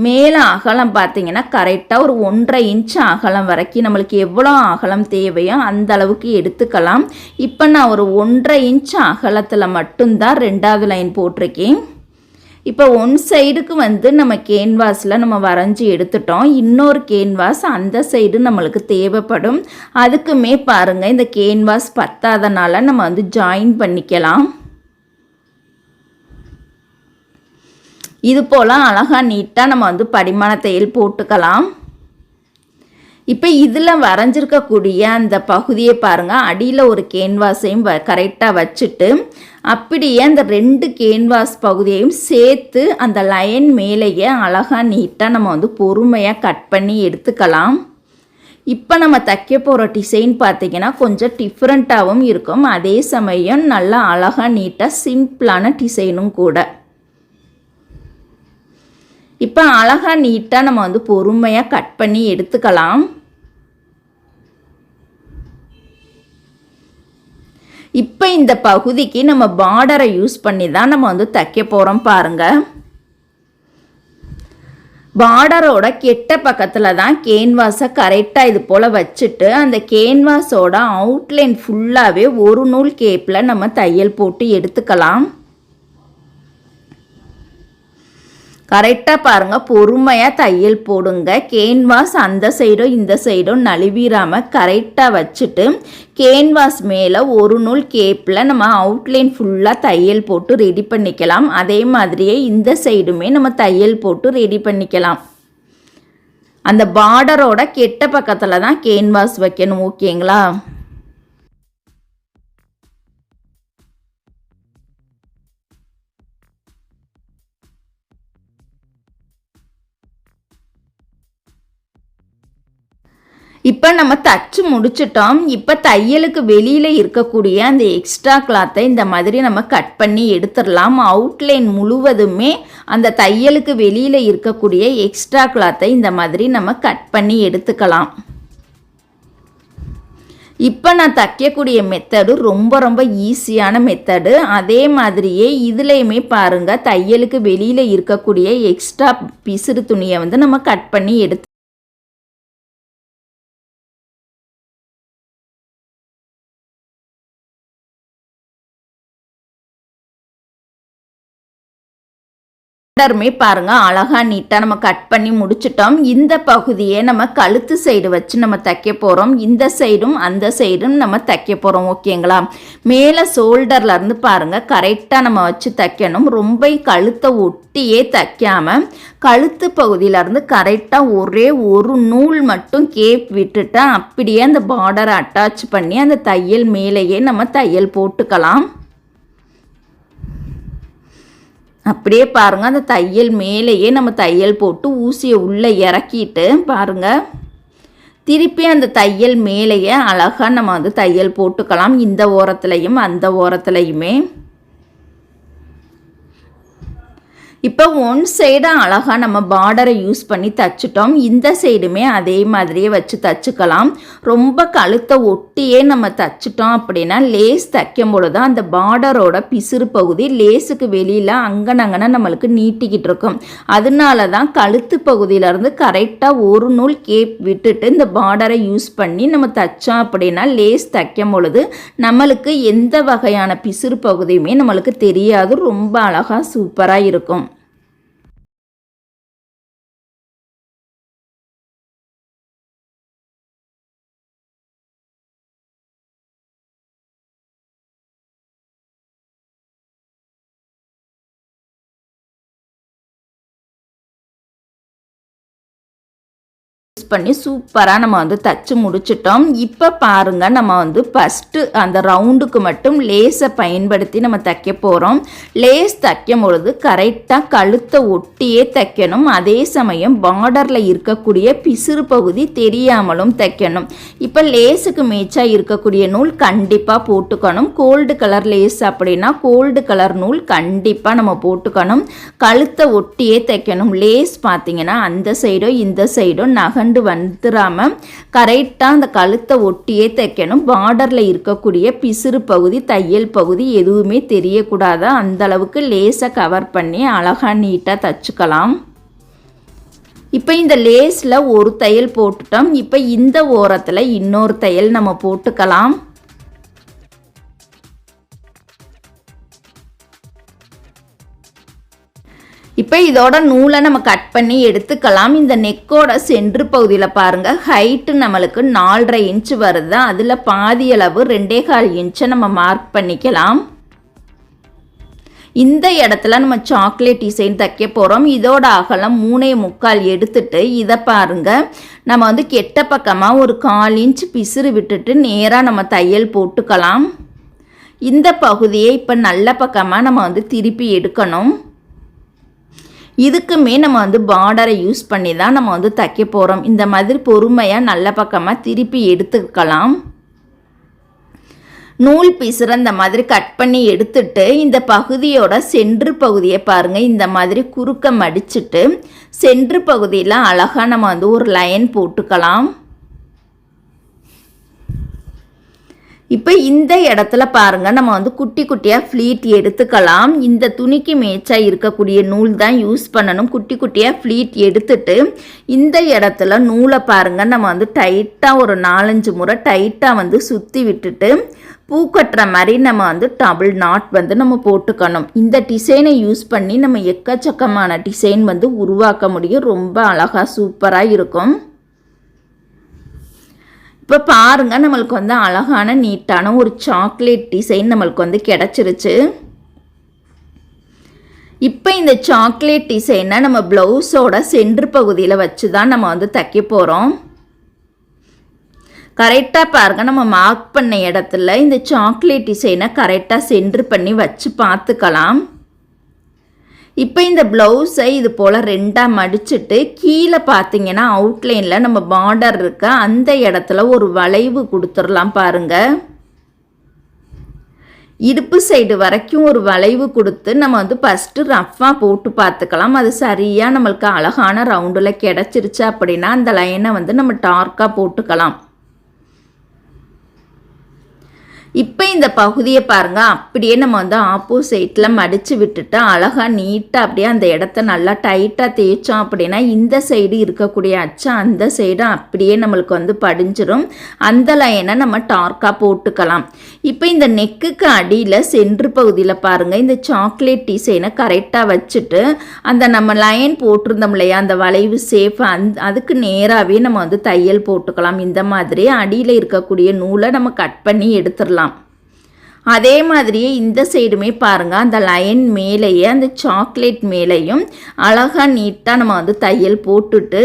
Speaker 1: மேலே அகலம் பார்த்திங்கன்னா கரெக்டாக ஒரு 1.5 இன்ச் அகலம் வரைக்கும் நம்மளுக்கு எவ்வளோ அகலம் தேவையோ அந்த அளவுக்கு எடுத்துக்கலாம். இப்போ நான் ஒரு 1.5 இன்ச் அகலத்தில் மட்டும்தான் 2வது லைன் போட்டிருக்கேன். இப்போ ஒன் சைடுக்கு வந்து நம்ம கேன்வாஸில் நம்ம வரைஞ்சி எடுத்துட்டோம். இன்னொரு கேன்வாஸ் அந்த சைடு நம்மளுக்கு தேவைப்படும். அதுக்குமே பாருங்கள், இந்த கேன்வாஸ் பத்தாதனால நம்ம வந்து ஜாயின் பண்ணிக்கலாம். இது போல் அழகாக நீட்டாக நம்ம வந்து படிமான தையல் போட்டுக்கலாம். இப்போ இதில் வரைஞ்சிருக்கக்கூடிய அந்த பகுதியை பாருங்கள், அடியில் ஒரு கேன்வாஸையும் கரெக்டாக வச்சுட்டு அப்படியே அந்த 2 கேன்வாஸ் பகுதியையும் சேர்த்து அந்த லைன் மேலேயே அழகாக நீட்டாக நம்ம வந்து பொறுமையாக கட் பண்ணி எடுத்துக்கலாம். இப்போ நம்ம தைக்க போகிற டிசைன் பார்த்திங்கன்னா கொஞ்சம் டிஃப்ரெண்ட்டாகவும் இருக்கும், அதே சமயம் நல்லா அழகாக நீட்டாக சிம்பிளான டிசைனும் கூட. இப்போ அழகாக நீட்டாக நம்ம வந்து பொறுமையாக கட் பண்ணி எடுத்துக்கலாம். இப்போ இந்த பகுதிக்கு நம்ம பார்டரை யூஸ் பண்ணி தான் நம்ம வந்து தைக்க போகிறோம் பாருங்கள். பார்டரோட கெட்ட பக்கத்தில் தான் கேன்வாஸை கரெக்டாக இது போல் வச்சுட்டு அந்த கேன்வாஸோட அவுட்லைன் ஃபுல்லாகவே ஒரு நூல் கேப்பில் நம்ம தையல் போட்டு எடுத்துக்கலாம். கரெக்டாக பாருங்கள், பொறுமையாக தையல் போடுங்க. கேன்வாஸ் அந்த சைடும் இந்த சைடும் நழுவிடாமல் கரெக்டாக வச்சுட்டு கேன்வாஸ் மேலே ஒரு நூல் கேப்பில் நம்ம அவுட்லைன் ஃபுல்லாக தையல் போட்டு ரெடி பண்ணிக்கலாம். அதே மாதிரியே இந்த சைடுமே நம்ம தையல் போட்டு ரெடி பண்ணிக்கலாம். அந்த பார்டரோட கெட்ட பக்கத்தில் தான் கேன்வாஸ் வைக்கணும், ஓகேங்களா? இப்போ நம்ம தச்சு முடிச்சிட்டோம். இப்போ தையலுக்கு வெளியில் இருக்கக்கூடிய அந்த எக்ஸ்ட்ரா கிளாத்தை இந்த மாதிரி நம்ம கட் பண்ணி எடுத்துடலாம். அவுட்லைன் முழுவதுமே அந்த தையலுக்கு வெளியில் இருக்கக்கூடிய எக்ஸ்ட்ரா கிளாத்தை இந்த மாதிரி நம்ம கட் பண்ணி எடுத்துக்கலாம். இப்போ நான் தைக்கக்கூடிய மெத்தடு ரொம்ப ரொம்ப ஈஸியான மெத்தடு. அதே மாதிரியே இதுலேயுமே பாருங்கள், தையலுக்கு வெளியில் இருக்கக்கூடிய எக்ஸ்ட்ரா பிசுறு துணியை வந்து நம்ம கட் பண்ணி எடுத்து பார்டருமே பாருங்கள் அழகாக நீட்டாக நம்ம கட் பண்ணி முடிச்சிட்டோம். இந்த பகுதியை நம்ம கழுத்து சைடு வச்சு நம்ம தைக்க போகிறோம். இந்த சைடும் அந்த சைடும் நம்ம தைக்க போகிறோம், ஓகேங்களா? மேலே ஷோல்டர்லேருந்து பாருங்கள் கரெக்டாக நம்ம வச்சு தைக்கணும். ரொம்ப கழுத்தை ஒட்டியே தைக்காமல் கழுத்து பகுதியிலேருந்து கரெக்டாக ஒரே ஒரு நூல் மட்டும் கேப் விட்டுட்டு அப்படியே அந்த பார்டரை அட்டாச் பண்ணி அந்த தையல் மேலேயே நம்ம தையல் போட்டுக்கலாம். அப்படியே பாருங்கள், அந்த தையல் மேலேயே நம்ம தையல் போட்டு ஊசியை உள்ளே இறக்கிட்டு பாருங்கள், திருப்பி அந்த தையல் மேலேயே அழகாக நம்ம வந்து தையல் போட்டுக்கலாம். இந்த ஓரத்துலையும் அந்த ஓரத்துலையுமே இப்போ ஒன் சைடு அழகாக நம்ம பார்டரை யூஸ் பண்ணி தச்சுட்டோம். இந்த சைடுமே அதே மாதிரியே வச்சு தச்சுக்கலாம். ரொம்ப கழுத்தை ஒட்டியே நம்ம தச்சுட்டோம் அப்படின்னா லேஸ் தைக்கும் பொழுது அந்த பார்டரோட பிசுறு பகுதி லேஸுக்கு வெளியில் அங்கனங்கன நம்மளுக்கு நீட்டிக்கிட்டு இருக்கும். அதனால தான் கழுத்து பகுதியிலேருந்து கரெக்டாக ஒரு நூல் கேப் விட்டுட்டு இந்த பார்டரை யூஸ் பண்ணி நம்ம தைச்சோம் அப்படின்னா லேஸ் தைக்கும் பொழுது நம்மளுக்கு எந்த வகையான பிசுறு பகுதியுமே நம்மளுக்கு தெரியாது. ரொம்ப அழகாக சூப்பராக இருக்கும். பண்ணி சூப்பராக நம்ம வந்து தச்சு முடிச்சிட்டோம். இப்போ பாருங்கள், நம்ம வந்து ஃபஸ்ட்டு அந்த ரவுண்டுக்கு மட்டும் லேஸை பயன்படுத்தி நம்ம தைக்க போகிறோம். லேஸ் தைக்கும் பொழுது கரெக்டாக கழுத்தை ஒட்டியே தைக்கணும். அதே சமயம் பார்டரில் இருக்கக்கூடிய பிசுறு பகுதி தெரியாமலும் தைக்கணும். இப்போ லேஸுக்கு மேட்சாக இருக்கக்கூடிய நூல் கண்டிப்பாக போட்டுக்கணும். கோல்டு கலர் லேஸ் அப்படின்னா கோல்டு கலர் நூல் கண்டிப்பாக நம்ம போட்டுக்கணும். கழுத்தை ஒட்டியே தைக்கணும். லேஸ் பார்த்தீங்கன்னா அந்த சைடோ இந்த சைடோ நகண்டு வந்துடாம கரெக்டாக அந்த கழுத்தை ஒட்டியே தைக்கணும். பார்டரில் இருக்கக்கூடிய பிசுறு பகுதி தையல் பகுதி எதுவுமே தெரியக்கூடாது. அந்த அளவுக்கு லேஸை கவர் பண்ணி அழகாக நீட்டாக தச்சுக்கலாம். இப்போ இந்த லேஸில் ஒரு தையல் போட்டுட்டோம். இப்போ இந்த ஓரத்தில் இன்னொரு தையல் நம்ம போட்டுக்கலாம். இப்போ இதோட நூலை நம்ம கட் பண்ணி எடுத்துக்கலாம். இந்த நெக்கோட சென்ட்ரு பகுதியில் பாருங்கள், ஹைட்டு நம்மளுக்கு 4.5 இன்ச்சு வருது. அதில் பாதி அளவு 2.25 இன்ச்சை நம்ம மார்க் பண்ணிக்கலாம். இந்த இடத்துல நம்ம சாக்லேட் டிசைன் தைக்க போகிறோம். இதோட அகலம் 3.25 எடுத்துட்டு இதை பாருங்கள், நம்ம வந்து கெட்ட பக்கமாக ஒரு 1/4 இன்ச் பிசுறு விட்டுட்டு நேராக நம்ம தையல் போட்டுக்கலாம். இந்த பகுதியை இப்போ நல்ல பக்கமாக நம்ம வந்து திருப்பி எடுக்கணும். இதுக்குமே நம்ம வந்து பார்டரை யூஸ் பண்ணி தான் நம்ம வந்து தைக்க போகிறோம். இந்த மாதிரி பொறுமையாக நல்ல பக்கமாக திருப்பி எடுத்துக்கலாம். நூல் பிசுற இந்த மாதிரி கட் பண்ணி எடுத்துட்டு இந்த பகுதியோட சென்ட்ரு பகுதியை பாருங்கள், இந்த மாதிரி குறுக்க மடிச்சுட்டு சென்ட்ரு பகுதியில் அழகாக நம்ம வந்து ஒரு லைன் போட்டுக்கலாம். இப்போ இந்த இடத்துல பாருங்கள், நம்ம வந்து குட்டி குட்டியாக ஃப்ளீட் எடுத்துக்கலாம். இந்த துணிக்கு மேட்சாக இருக்கக்கூடிய நூல் தான் யூஸ் பண்ணணும். குட்டி குட்டியாக ஃப்ளீட் எடுத்துட்டு இந்த இடத்துல நூலை பாருங்கள், நம்ம வந்து டைட்டாக ஒரு 4-5 முறை டைட்டாக வந்து சுற்றி விட்டுட்டு பூ கட்டுற மாதிரி நம்ம வந்து டபுள் நாட் வந்து நம்ம போட்டுக்கணும். இந்த டிசைனை யூஸ் பண்ணி நம்ம எக்கச்சக்கமான டிசைன் வந்து உருவாக்க முடியும். ரொம்ப அழகாக சூப்பராக இருக்கும். இப்போ பாருங்கள், நம்மளுக்கு வந்து அழகான நீட்டான ஒரு சாக்லேட் டிசைன் நம்மளுக்கு வந்து கிடச்சிருச்சு. இப்போ இந்த சாக்லேட் டிசைனை நம்ம ப்ளவுஸோட சென்ட்ரு பகுதியில் வச்சு தான் நம்ம வந்து தைக்க போகிறோம். கரெக்டாக பாருங்கள், நம்ம மார்க் பண்ண இடத்துல இந்த சாக்லேட் டிசைனை கரெக்டாக சென்ட்ரு பண்ணி வச்சு பார்த்துக்கலாம். இப்போ இந்த ப்ளவுஸை இது போல் 2ஆக மடிச்சுட்டு கீழே பார்த்தீங்கன்னா அவுட்லைனில் நம்ம பார்டர் இருக்க அந்த இடத்துல ஒரு வளைவு கொடுத்துடலாம். பாருங்கள், இடுப்பு சைடு வரைக்கும் ஒரு வளைவு கொடுத்து நம்ம வந்து ஃபஸ்ட்டு ரஃப்பாக போட்டு பார்த்துக்கலாம். அது சரியாக நம்மளுக்கு அழகான ரவுண்டில் கிடச்சிருச்சு அப்படின்னா அந்த லைனை வந்து நம்ம டார்க்காக போட்டுக்கலாம். இப்போ இந்த பகுதியை பாருங்கள், அப்படியே நம்ம வந்து ஆப்போசைட்டில் மடித்து விட்டுட்டு அழகாக நீட்டாக அப்படியே அந்த இடத்த நல்லா டைட்டாக தேய்ச்சோம் அப்படின்னா இந்த சைடு இருக்கக்கூடிய அச்சை அந்த சைடு அப்படியே நம்மளுக்கு வந்து படிஞ்சிடும். அந்த லைனை நம்ம டார்க்காக போட்டுக்கலாம். இப்போ இந்த நெக்குக்கு அடியில் சென்ட்ரு பகுதியில் பாருங்கள், இந்த சாக்லேட் டிசைனை கரெக்டாக வச்சுட்டு அந்த நம்ம லைன் போட்டிருந்தோம் இல்லையா, அந்த வளைவு சேஃப் அதுக்கு நேராகவே நம்ம வந்து தையல் போட்டுக்கலாம். இந்த மாதிரி அடியில் இருக்கக்கூடிய நூலை நம்ம கட் பண்ணி எடுத்துடலாம். அதே மாதிரியே இந்த சைடுமே பாருங்கள், அந்த லைன் மேலேயே அந்த சாக்லேட் மேலேயும் அழகாக நீட்டாக நம்ம வந்து தையல் போட்டுட்டு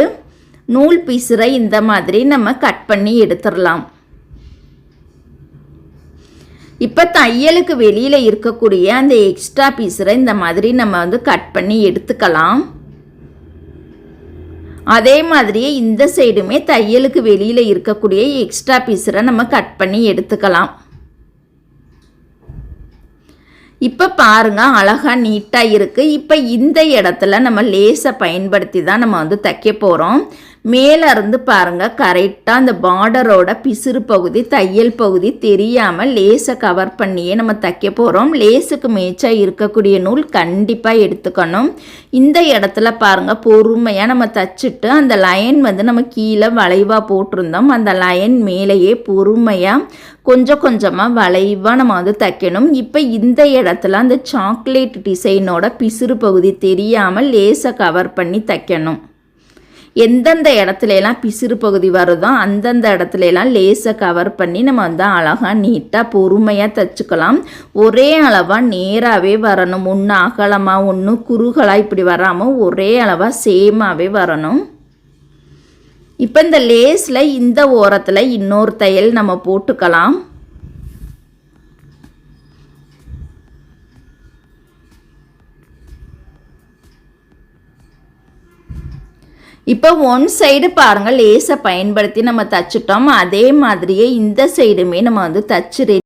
Speaker 1: நூல் பீஸரை இந்த மாதிரி நம்ம கட் பண்ணி எடுத்துடலாம். இப்போ தையலுக்கு வெளியில் இருக்கக்கூடிய அந்த எக்ஸ்ட்ரா பீஸரை இந்த மாதிரி நம்ம வந்து கட் பண்ணி எடுத்துக்கலாம். அதே மாதிரியே இந்த சைடுமே தையலுக்கு வெளியில் இருக்கக்கூடிய எக்ஸ்ட்ரா பீஸரை நம்ம கட் பண்ணி எடுத்துக்கலாம். இப்போ பாருங்க அழகா நீட்டாக இருக்குது. இப்போ இந்த இடத்துல நம்ம லேஸை பயன்படுத்தி தான் நம்ம வந்து தைக்க போகிறோம். மேலே இருந்து பாருங்க கரெக்டாக அந்த பார்டரோட பிசுறு பகுதி தையல் பகுதி தெரியாமல் லேஸை கவர் பண்ணியே நம்ம தைக்க போகிறோம். லேஸுக்கு மேய்ச்சா இருக்கக்கூடிய நூல் கண்டிப்பாக எடுத்துக்கணும். இந்த இடத்துல பாருங்க பொறுமையாக நம்ம தைச்சிட்டு அந்த லைன் வந்து நம்ம கீழே வளைவாக போட்டிருந்தோம். அந்த லைன் மேலேயே பொறுமையாக கொஞ்சம் கொஞ்சமாக வளைவாக நம்ம வந்து தைக்கணும். இப்போ இந்த இடத்துல அந்த சாக்லேட் டிசைனோட பிசுறு பகுதி தெரியாமல் லேஸை கவர் பண்ணி தைக்கணும். எந்தெந்த இடத்துலலாம் பிசுறு பகுதி வருதோ அந்தந்த இடத்துலலாம் லேஸை கவர் பண்ணி நம்ம வந்து அழகாக நீட்டாக பொறுமையாக தைச்சிக்கலாம். ஒரே அளவாக நேராகவே வரணும். ஒன்று அகலமாக ஒன்று குறுகலாக இப்படி வராமல் ஒரே அளவாக சேமாகவே வரணும். இப்போ இந்த லேஸில் இந்த ஓரத்தில் இன்னொரு தையல் நம்ம போட்டுக்கலாம். இப்போ ஒன் சைடு பாருங்கள் லேஸை பயன்படுத்தி நம்ம தைச்சிட்டோம். அதே மாதிரியே இந்த சைடுமே நம்ம வந்து தச்சு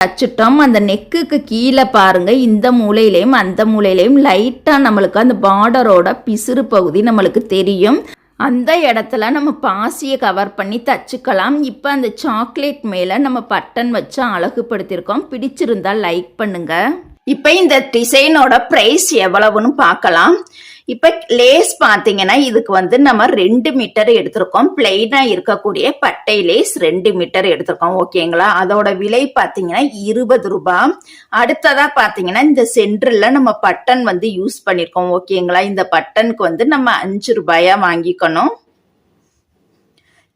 Speaker 1: தச்சிட்டோம். அந்த நெக்குக்கு கீழே பாருங்க இந்த மூலையிலையும் அந்த மூலையிலையும் லைட்டாக நம்மளுக்கு அந்த பார்டரோட பிசுறு பகுதி நம்மளுக்கு தெரியும். அந்த இடத்துல நம்ம பாசியை கவர் பண்ணி தச்சுக்கலாம். இப்போ அந்த சாக்லேட் மேலே நம்ம பட்டன் வச்சு அழகுபடுத்தியிருக்கோம். பிடிச்சிருந்தால் லைக் பண்ணுங்க. இப்போ இந்த டிசைனோட ப்ரைஸ் எவ்வளவுன்னு பார்க்கலாம். இப்போ லேஸ் பார்த்தீங்கன்னா இதுக்கு வந்து நம்ம 2 மீட்டர் எடுத்திருக்கோம். பிளெயினாக இருக்கக்கூடிய பட்டை லேஸ் 2 மீட்டர் எடுத்திருக்கோம். ஓகேங்களா? அதோட விலை பார்த்தீங்கன்னா 20 ரூபாய். அடுத்ததா பார்த்தீங்கன்னா இந்த சென்டரில் நம்ம பட்டன் வந்து யூஸ் பண்ணியிருக்கோம். ஓகேங்களா? இந்த பட்டனுக்கு வந்து நம்ம 5 ரூபாயா வாங்கிக்கணும்.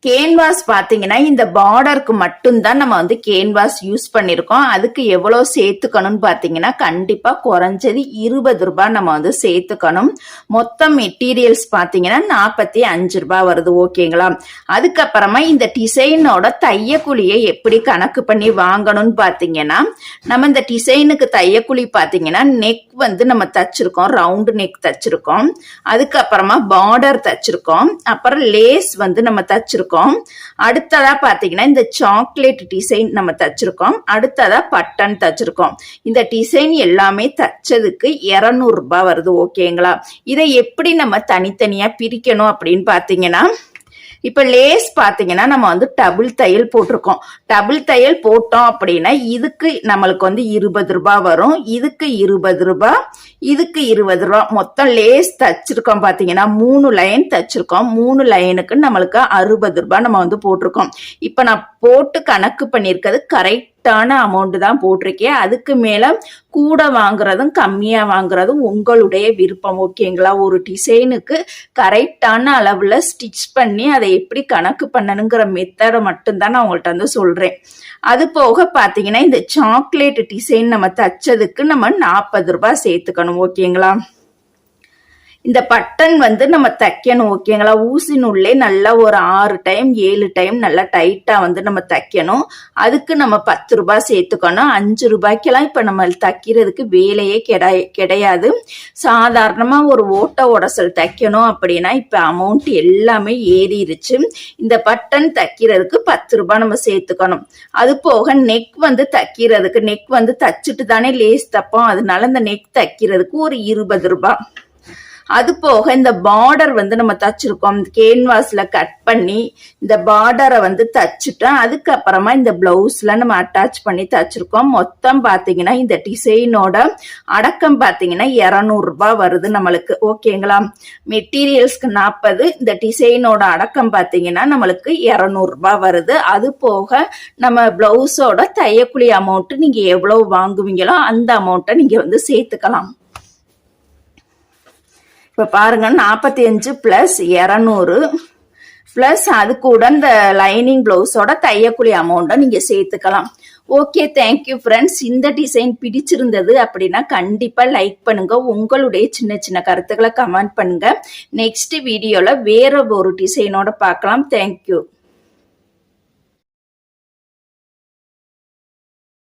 Speaker 1: கேன்வாஸ் பார்த்தீங்கன்னா இந்த பார்டருக்கு மட்டும்தான் நம்ம வந்து கேன்வாஸ் யூஸ் பண்ணியிருக்கோம். அதுக்கு எவ்வளோ சேர்த்துக்கணும்னு பார்த்தீங்கன்னா கண்டிப்பாக குறைஞ்சது 20 ரூபாய் நம்ம வந்து சேர்த்துக்கணும். மொத்தம் மெட்டீரியல்ஸ் பார்த்தீங்கன்னா 45 ரூபாய் வருது. ஓகேங்களா? அதுக்கப்புறமா இந்த டிசைனோட தையக்குழியை எப்படி கணக்கு பண்ணி வாங்கணும்னு பார்த்தீங்கன்னா நம்ம இந்த டிசைனுக்கு தையக்குழி பார்த்தீங்கன்னா நெக் வந்து நம்ம தச்சிருக்கோம். Round neck தச்சிருக்கோம். அதுக்கப்புறமா பார்டர் தச்சிருக்கோம். அப்புறம் லேஸ் வந்து நம்ம தச்சிருக்கோம். அடுத்ததா பாத்தீங்கன்னா இந்த சாக்லேட் டிசைன் நம்ம தச்சிருக்கோம். அடுத்ததா பட்டன் தச்சிருக்கோம். இந்த டிசைன் எல்லாமே தச்சதுக்கு 200 ரூபாய் வருது. ஓகேங்களா? இதை எப்படி நம்ம தனித்தனியா பிரிக்கணும் அப்படின்னு பாத்தீங்கன்னா இப்ப லேஸ் பாத்தீங்கன்னா நம்ம வந்து டபுள் தையல் போட்டிருக்கோம். டபுள் தையல் போட்டோம் அப்படின்னா இதுக்கு நம்மளுக்கு வந்து 20 ரூபாய் வரும். இதுக்கு 20 ரூபாய், இதுக்கு 20 ரூபாய். மொத்தம் லேஸ் தச்சிருக்கோம் பாத்தீங்கன்னா 3 லைன் தச்சிருக்கோம். 3 லைனுக்கு நம்மளுக்கு 60 ரூபாய் நம்ம வந்து போட்டிருக்கோம். இப்ப நான் போட்டு கணக்கு பண்ணிருக்கிறது கரெக்டான அமௌண்ட் தான் போட்டிருக்கேன். அதுக்கு மேல கூட வாங்குறதும் கம்மியா வாங்குறதும் உங்களுடைய விருப்பம். ஓகேங்களா? ஒரு டிசைனுக்கு கரெக்டான அளவுல ஸ்டிச் பண்ணி அதை எப்படி கணக்கு பண்ணணுங்கிற மெத்தடை மட்டும்தான் நான் உங்கள்கிட்ட வந்து சொல்றேன். அது போக பாத்தீங்கன்னா இந்த சாக்லேட் டிசைன் நம்ம தச்சதுக்கு நம்ம 40 ரூபாய் சேர்த்துக்கணும். ஓகேங்களா? இந்த பட்டன் வந்து நம்ம தைக்கணும். ஓகேங்களா? ஊசி நூல்லே நல்லா ஒரு 6 டைம் 7 டைம் நல்லா டைட்டா வந்து நம்ம தைக்கணும். அதுக்கு நம்ம 10 ரூபாய் சேர்த்துக்கணும். 5 ரூபாய்க்கெல்லாம் இப்ப நம்ம தைக்கிறதுக்கு வேலையே கிடையாது. சாதாரணமா ஒரு ஓட்ட உடசல் தைக்கணும் அப்படின்னா இப்ப அமௌண்ட் எல்லாமே ஏறிடுச்சு. இந்த பட்டன் தைக்கிறதுக்கு 10 ரூபாய் நம்ம சேர்த்துக்கணும். அது போக நெக் வந்து தைக்கிறதுக்கு நெக் வந்து தச்சுட்டு தானே லேஸ் தைப்போம். அதனால இந்த நெக் தைக்கிறதுக்கு ஒரு 20 ரூபாய். அது போக இந்த பார்டர் வந்து நம்ம தச்சிருக்கோம் கேன்வாஸ்ல கட் பண்ணி இந்த பார்டரை வந்து தச்சுட்டோம். அதுக்கப்புறமா இந்த பிளவுஸ்ல நம்ம அட்டாச் பண்ணி தச்சிருக்கோம். மொத்தம் பாத்தீங்கன்னா இந்த டிசைனோட அடக்கம் பாத்தீங்கன்னா 200 ரூபாய் வருது நம்மளுக்கு. ஓகேங்களா? மெட்டீரியல்ஸ்க்கு 40, இந்த டிசைனோட அடக்கம் பாத்தீங்கன்னா நம்மளுக்கு 200 ரூபாய் வருது. அது போக நம்ம பிளவுஸோட தையக்குழி அமௌண்ட் நீங்க எவ்வளவு வாங்குவீங்களோ அந்த அமௌண்ட்டை நீங்க வந்து சேர்த்துக்கலாம். இப்ப பாருங்க 45 பிளஸ் 200 பிளஸ் அது கூட இந்த லைனிங் பிளவுஸோட தையக்குழி அமௌண்ட்டை நீங்க சேர்த்துக்கலாம். Okay, thank you friends. இந்த டிசைன் பிடிச்சிருந்தது அப்படின்னா கண்டிப்பா லைக் பண்ணுங்க. உங்களுடைய சின்ன சின்ன கருத்துக்களை கமெண்ட் பண்ணுங்க. நெக்ஸ்ட் வீடியோல வேற ஒரு டிசைனோட பார்க்கலாம். தேங்க்யூ.